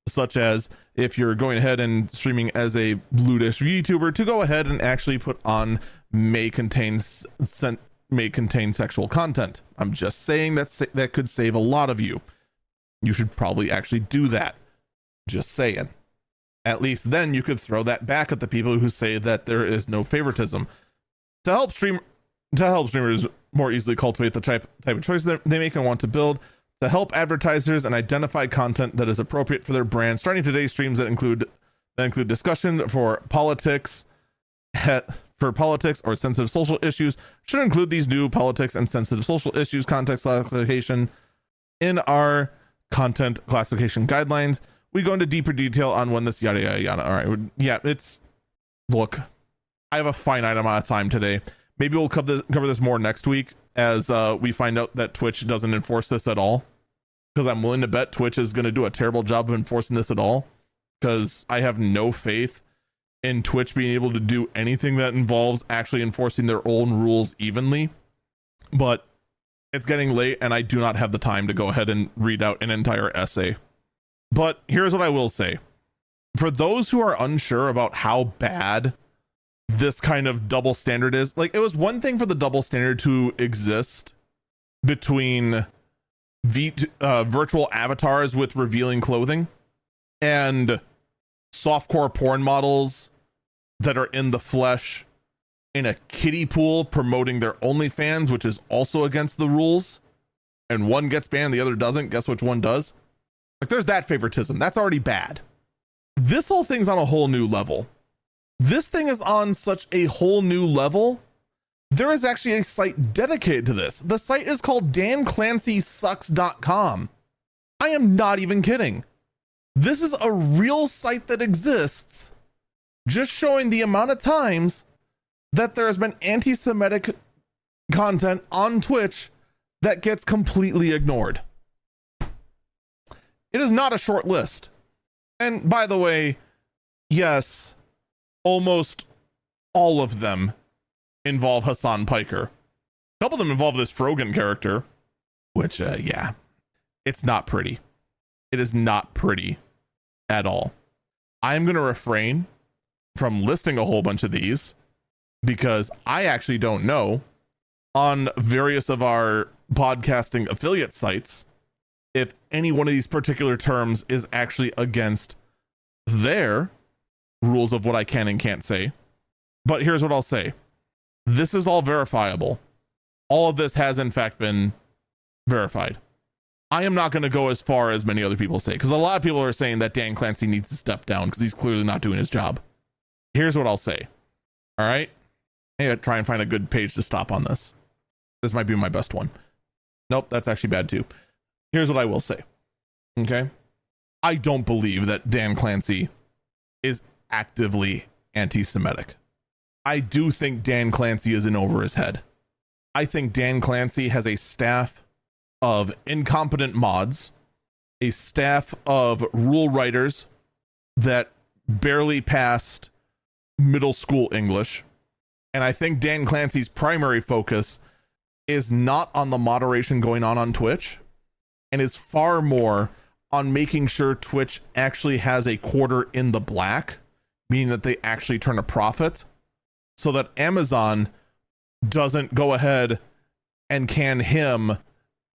such as if you're going ahead and streaming as a bludish YouTuber, to go ahead and actually put on may contain sexual content. I'm just saying that could save a lot of you. You should probably actually do that. Just saying. At least then you could throw that back at the people who say that there is no favoritism. To help streamers more easily cultivate the type of choices they make and want to build, to help advertisers and identify content that is appropriate for their brand. Starting today's streams that include discussion for politics or sensitive social issues should include these new politics and sensitive social issues context classification in our content classification guidelines. We go into deeper detail on when this yada yada yada. All right, yeah, look, I have a finite amount of time today. Maybe we'll cover this more next week as we find out that Twitch doesn't enforce this at all, because I'm willing to bet Twitch is going to do a terrible job of enforcing this at all, because I have no faith in Twitch being able to do anything that involves actually enforcing their own rules evenly. But it's getting late and I do not have the time to go ahead and read out an entire essay. But here's what I will say. For those who are unsure about how bad this kind of double standard is, like, it was one thing for the double standard to exist between virtual avatars with revealing clothing and softcore porn models that are in the flesh in a kiddie pool promoting their OnlyFans, which is also against the rules, and one gets banned, the other doesn't. Guess which one does? Like, there's that favoritism. That's already bad. This whole thing's on a whole new level. This thing is on such a whole new level. There is actually a site dedicated to this. The site is called danclancysucks.com. I am not even kidding. This is a real site that exists, just showing the amount of times that there has been anti-Semitic content on Twitch that gets completely ignored. It is not a short list. And by the way, yes, almost all of them involve Hassan Piker. A couple of them involve this Frogan character, which, yeah, it's not pretty. It is not pretty at all. I'm going to refrain from listing a whole bunch of these because I actually don't know on various of our podcasting affiliate sites if any one of these particular terms is actually against their rules of what I can and can't say. But here's what I'll say. This is all verifiable. All of this has in fact been verified. I am not going to go as far as many other people say, because a lot of people are saying that Dan Clancy needs to step down because he's clearly not doing his job. Here's what I'll say. All right. I gotta try and find a good page to stop on this. This might be my best one. Nope, that's actually bad too. Here's what I will say. Okay. I don't believe that Dan Clancy is actively anti-Semitic. I do think Dan Clancy is in over his head. I think Dan Clancy has a staff of incompetent mods, a staff of rule writers that barely passed middle school English. And I think Dan Clancy's primary focus is not on the moderation going on Twitch, and is far more on making sure Twitch actually has a quarter in the black, meaning that they actually turn a profit, so that Amazon doesn't go ahead and can him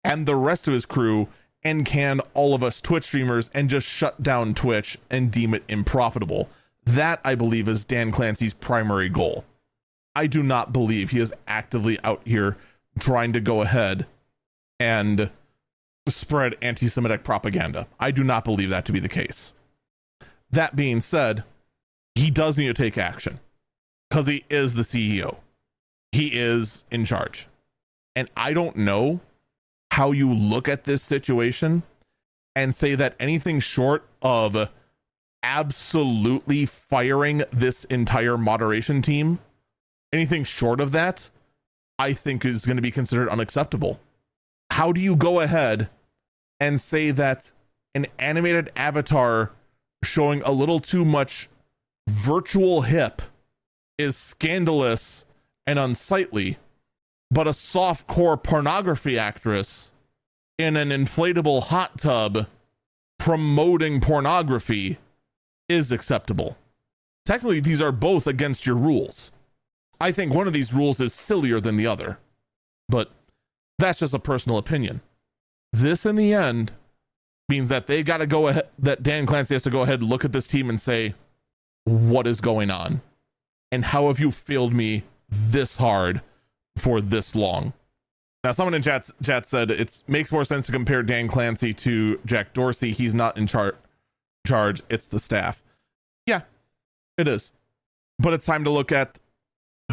and the rest of his crew and can all of us Twitch streamers and just shut down Twitch and deem it unprofitable. That, I believe, is Dan Clancy's primary goal. I do not believe he is actively out here trying to go ahead and spread anti-Semitic propaganda. I do not believe that to be the case. That being said, he does need to take action because he is the CEO. He is in charge. And I don't know how you look at this situation and say that anything short of absolutely firing this entire moderation team, anything short of that, I think is going to be considered unacceptable. How do you go ahead and say that an animated avatar showing a little too much virtual hip is scandalous and unsightly, but a softcore pornography actress in an inflatable hot tub promoting pornography is acceptable? Technically, these are both against your rules. I think one of these rules is sillier than the other, but that's just a personal opinion. This, in the end, means that they got to go ahead, that Dan Clancy has to go ahead and look at this team and say, what is going on? And how have you failed me this hard for this long? Now, someone in chat said it makes more sense to compare Dan Clancy to Jack Dorsey. He's not in charge. It's the staff. Yeah, it is. But it's time to look at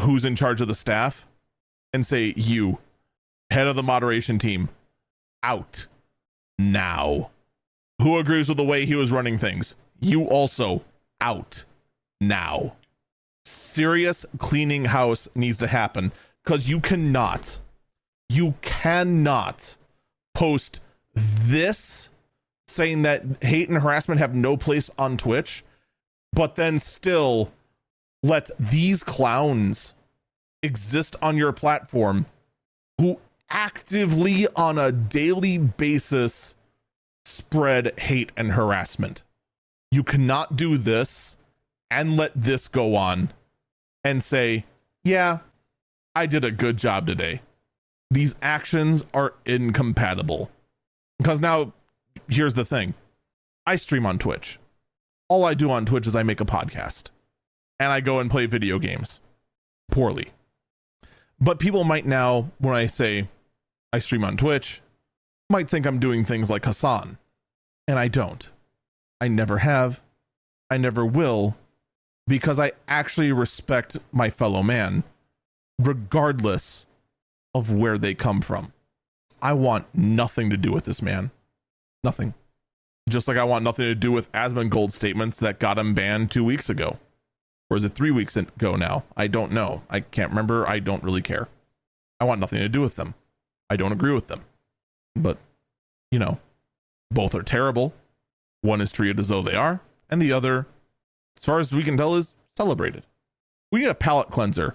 who's in charge of the staff and say, you, head of the moderation team, out now. Who agrees with the way he was running things? You also out now. Serious cleaning house needs to happen, because you cannot post this saying that hate and harassment have no place on Twitch, but then still let these clowns exist on your platform who actively on a daily basis spread hate and harassment. You cannot do this and let this go on and say, yeah, I did a good job today. These actions are incompatible. Because now, here's the thing. I stream on Twitch. All I do on Twitch is I make a podcast. And I go and play video games. Poorly. But people might now, when I say I stream on Twitch, might think I'm doing things like Hassan. And I don't. I never have. I never will. Because I actually respect my fellow man, regardless of where they come from. I want nothing to do with this man. Nothing. Just like I want nothing to do with Asmongold's statements that got him banned 2 weeks ago. Or is it 3 weeks ago now? I don't know. I can't remember. I don't really care. I want nothing to do with them. I don't agree with them. But, you know, both are terrible. One is treated as though they are, and the other, as far as we can tell, is celebrated. We need a palate cleanser.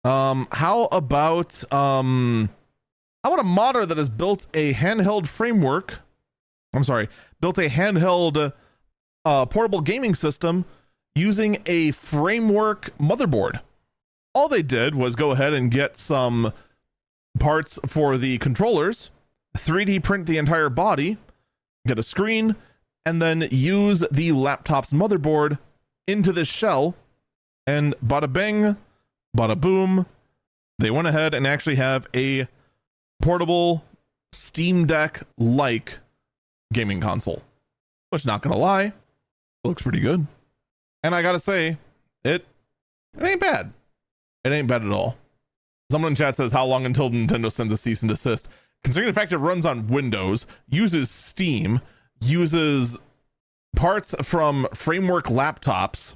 How about a modder that has built a handheld framework? Built a handheld portable gaming system using a framework motherboard. All they did was go ahead and get some parts for the controllers, 3D print the entire body, get a screen, and then use the laptop's motherboard into this shell, and bada bing, bada boom, they went ahead and actually have a portable Steam Deck-like gaming console. Which, not gonna lie, looks pretty good. And I gotta say, it ain't bad. It ain't bad at all. Someone in chat says, how long until Nintendo sends a cease and desist? Considering the fact it runs on Windows, uses Steam, uses parts from framework laptops,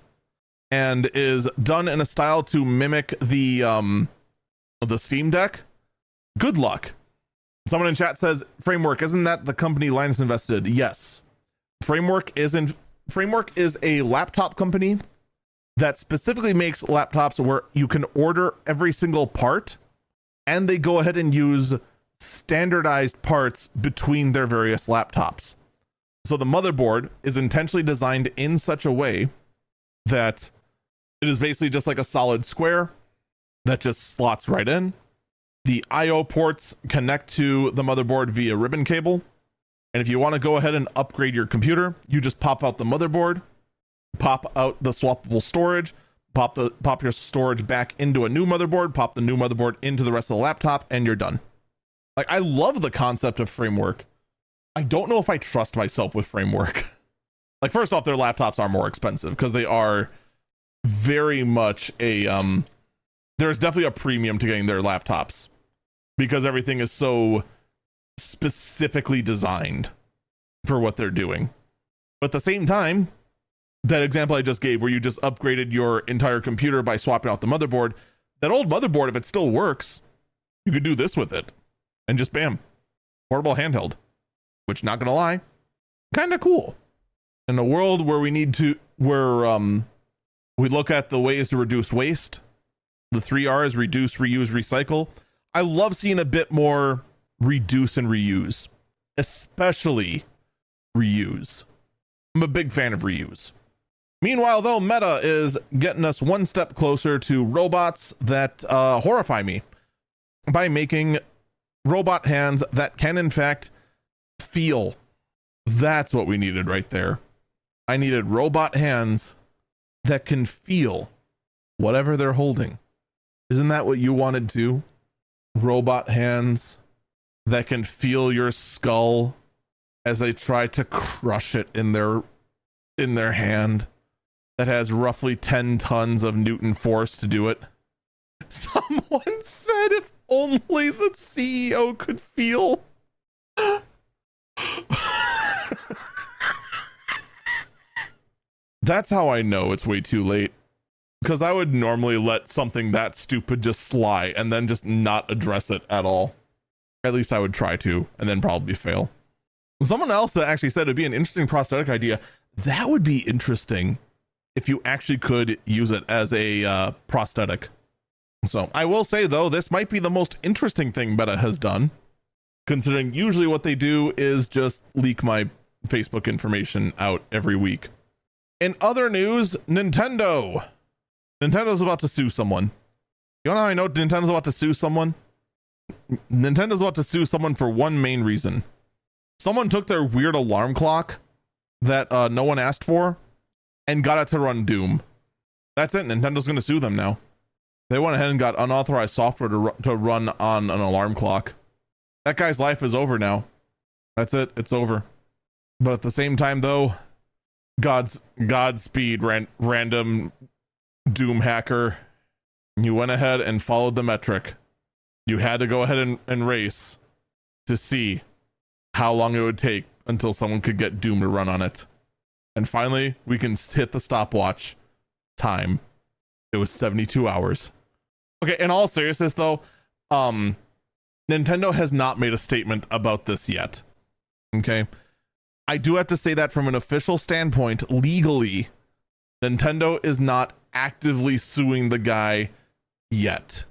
and is done in a style to mimic the Steam Deck, good luck. Someone in chat says, Framework, isn't that the company Linus invested? Yes. Framework is a laptop company that specifically makes laptops where you can order every single part, and they go ahead and use standardized parts between their various laptops. So the motherboard is intentionally designed in such a way that it is basically just like a solid square that just slots right in. The IO ports connect to the motherboard via ribbon cable. And if you want to go ahead and upgrade your computer, you just pop out the motherboard, pop out the swappable storage, pop your storage back into a new motherboard, pop the new motherboard into the rest of the laptop, and you're done. Like, I love the concept of Framework. I don't know if I trust myself with Framework. Like, first off, their laptops are more expensive because they are very much a there's definitely a premium to getting their laptops because everything is so specifically designed for what they're doing. But at the same time, that example I just gave where you just upgraded your entire computer by swapping out the motherboard, that old motherboard, if it still works, you could do this with it and just bam, portable handheld, which, not gonna lie, kind of cool. In a world where we look at the ways to reduce waste, the 3 R's: reduce, reuse, recycle. I love seeing a bit more reduce and reuse, especially reuse. I'm a big fan of reuse. Meanwhile, though, Meta is getting us one step closer to robots that horrify me by making robot hands that can, in fact, feel. That's what we needed right there. I needed robot hands that can feel whatever they're holding. Isn't that what you wanted too? Robot hands that can feel your skull as they try to crush it in their hand that has roughly 10 tons of Newton force to do it. Someone said if only the CEO could feel. That's how I know it's way too late. Because I would normally let something that stupid just slide and then just not address it at all. At least I would try to, and then probably fail. Someone else that actually said it'd be an interesting prosthetic idea. That would be interesting if you actually could use it as a prosthetic. So I will say, though, this might be the most interesting thing Meta has done, considering usually what they do is just leak my Facebook information out every week. In other news, Nintendo's about to sue someone. You know how I know Nintendo's about to sue someone? Nintendo's about to sue someone for one main reason. Someone took their weird alarm clock that no one asked for and got it to run Doom. That's it. Nintendo's going to sue them now. They went ahead and got unauthorized software to run on an alarm clock. That guy's life is over now. That's it. It's over. But at the same time, though, Godspeed, random Doom hacker. You went ahead and followed the metric. You had to go ahead and race to see how long it would take until someone could get Doom to run on it. And finally, we can hit the stopwatch time. It was 72 hours. Okay, in all seriousness, though, Nintendo has not made a statement about this yet. Okay. I do have to say that from an official standpoint, legally, Nintendo is not actively suing the guy yet.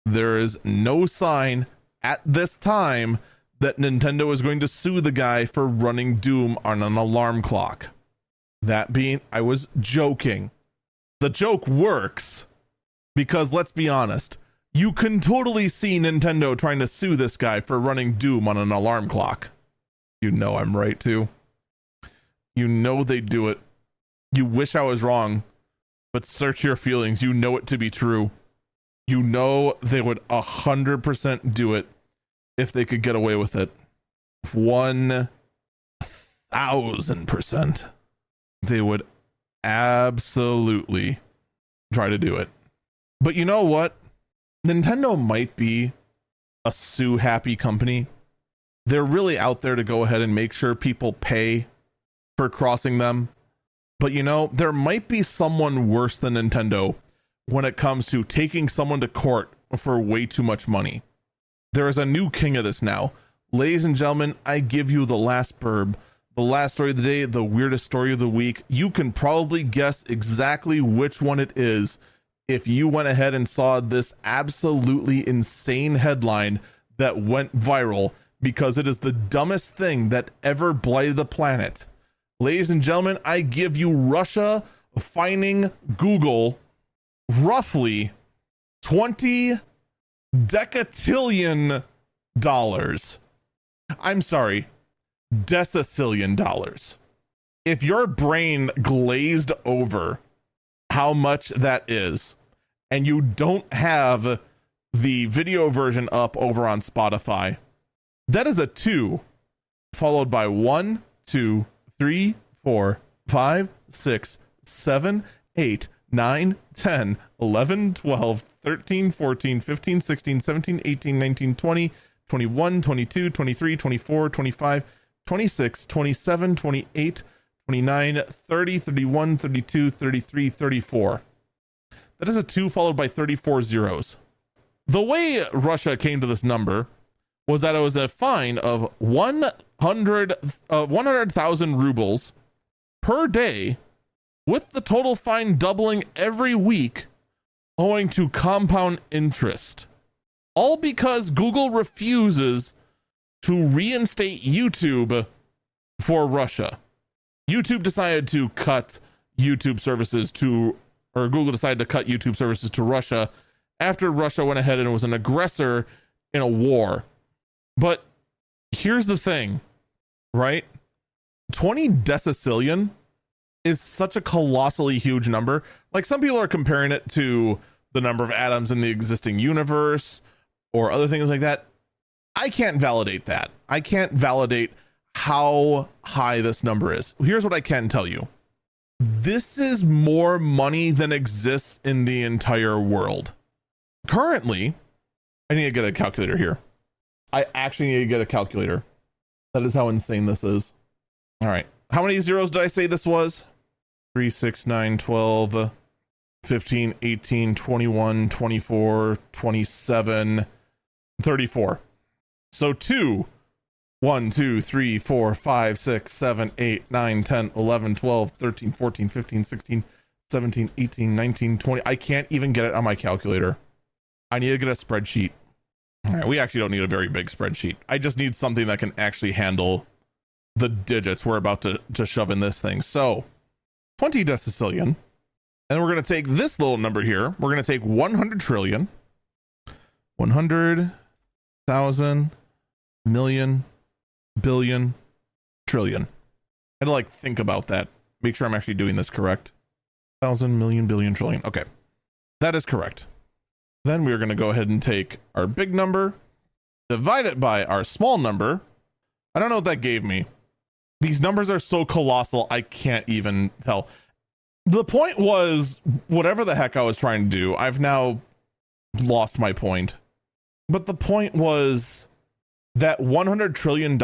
There is no sign at this time that Nintendo is going to sue the guy for running Doom on an alarm clock. That being, I was joking. The joke works because, let's be honest, you can totally see Nintendo trying to sue this guy for running Doom on an alarm clock. You know I'm right too. You know they do it. You wish I was wrong, but search your feelings. You know it to be true. You know they would 100% do it if they could get away with it. 1000%. They would absolutely try to do it. But you know what? Nintendo might be a sue-happy company. They're really out there to go ahead and make sure people pay for crossing them. But you know, there might be someone worse than Nintendo when it comes to taking someone to court for way too much money. There is a new king of this now. Ladies and gentlemen, I give you the last burb, the last story of the day, the weirdest story of the week. You can probably guess exactly which one it is if you went ahead and saw this absolutely insane headline that went viral, because it is the dumbest thing that ever blighted the planet. Ladies and gentlemen, I give you Russia fining Google roughly 20 decatillion dollars. I'm sorry, decillion dollars. If your brain glazed over how much that is, and you don't have the video version up over on Spotify, that is a 2 followed by 1, 2, 3, 4, 5, 6, 7, 8, 9, 10, 11, 12, 13, 14, 15, 16, 17, 18, 19, 20, 21, 22, 23, 24, 25, 26, 27, 28, 29, 30, 31, 32, 33, 34. That is a 2 followed by 34 zeros. The way Russia came to this number was that it was a fine of 100,000 rubles per day, with the total fine doubling every week owing to compound interest. All because Google refuses to reinstate YouTube for Russia. YouTube decided to cut YouTube services to, or Google decided to cut YouTube services to Russia after Russia went ahead and was an aggressor in a war. But here's the thing, right? 20 decillion is such a colossally huge number. Like, some people are comparing it to the number of atoms in the existing universe or other things like that. I can't validate that. I can't validate how high this number is. Here's what I can tell you. This is more money than exists in the entire world. Currently, I need to get a calculator here. I actually need to get a calculator. That is how insane this is. All right. How many zeros did I say this was? 3, 6, 9, 12, 15, 18, 21, 24, 27, 34. So 2, 1, 2, 3, 4, 5, 6, 7, 8, 9, 10, 11, 12, 13, 14, 15, 16, 17, 18, 19, 20. I can't even get it on my calculator. I need to get a spreadsheet. All right, we actually don't need a very big spreadsheet. I just need something that can actually handle the digits we're about to shove in this thing. So 20 decillion. And we're going to take this little number here. We're going to take 100 trillion, 100,000, million, billion, trillion. I had to like think about that. Make sure I'm actually doing this correct. 1,000, million, billion, trillion. Okay. That is correct. Then we're going to go ahead and take our big number, divide it by our small number. I don't know what that gave me. These numbers are so colossal, I can't even tell. The point was, whatever the heck I was trying to do, I've now lost my point. But the point was that $100 trillion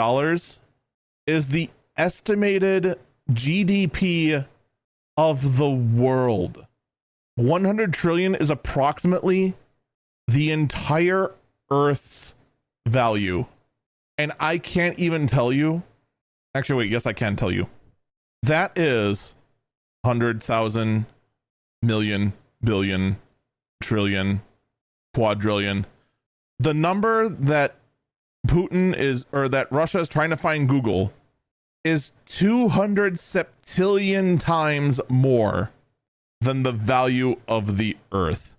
is the estimated GDP of the world. 100 trillion is approximately the entire Earth's value. And I can't even tell you. Actually, wait, yes, I can tell you. That is 100,000 million, billion, trillion, quadrillion. The number that Putin is, or that Russia is trying to find Google, is 200 septillion times more than the value of the Earth,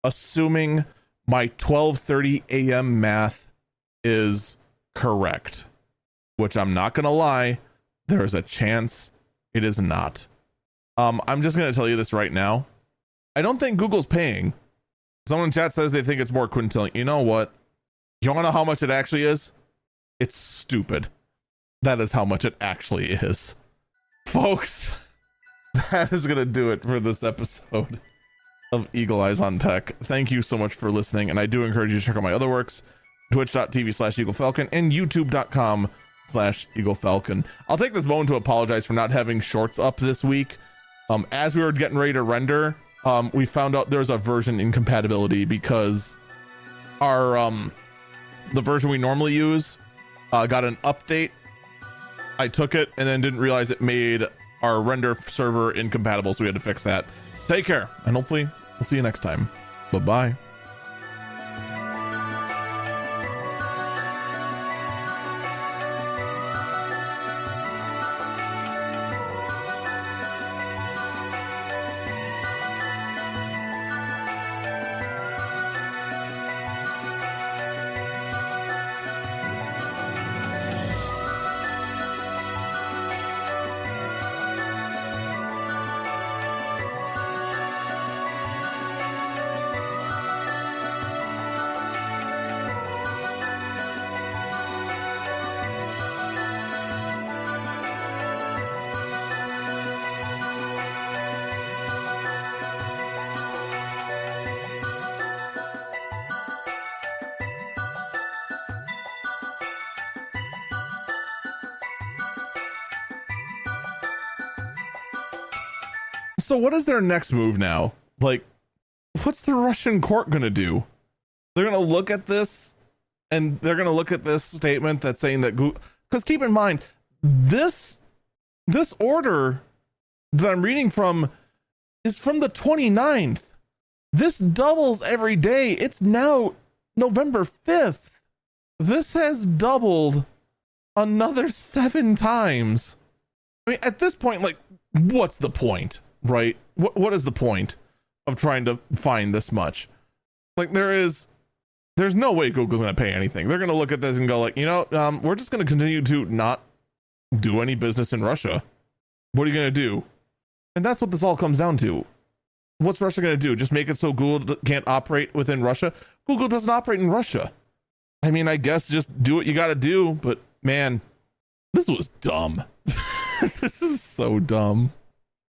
assuming my 12:30 a.m. math is correct, which I'm not gonna lie, there is a chance it is not. I'm just gonna tell you this right now. I don't think Google's paying. Someone in chat says they think it's more quintillion. You know what? You wanna know how much it actually is? It's stupid. That is how much it actually is. Folks, that is gonna do it for this episode of Eagle Eyes on Tech. Thank you so much for listening, and I do encourage you to check out my other works, twitch.tv/EagleFalcon and youtube.com/EagleFalcon. I'll take this moment to apologize for not having shorts up this week. As we were getting ready to render, we found out there's a version incompatibility because our the version we normally use got an update. I took it and then didn't realize it made our render server incompatible, so we had to fix that. Take care, and hopefully we'll see you next time. Bye-bye. So what is their next move now? Like, what's the Russian court gonna do? They're gonna look at this and they're gonna look at this statement that's saying that Google, because keep in mind, this order that I'm reading from is from the 29th. This doubles every day. It's now November 5th. This has doubled another 7 times. I mean, at this point, like, what's the point? Right? What is the point of trying to find this much? Like, there's no way Google's going to pay anything. They're going to look at this and go like, you know, we're just going to continue to not do any business in Russia. What are you going to do? And that's what this all comes down to. What's Russia going to do? Just make it so Google can't operate within Russia? Google doesn't operate in Russia. I mean, I guess just do what you got to do. But man, this was dumb. This is so dumb.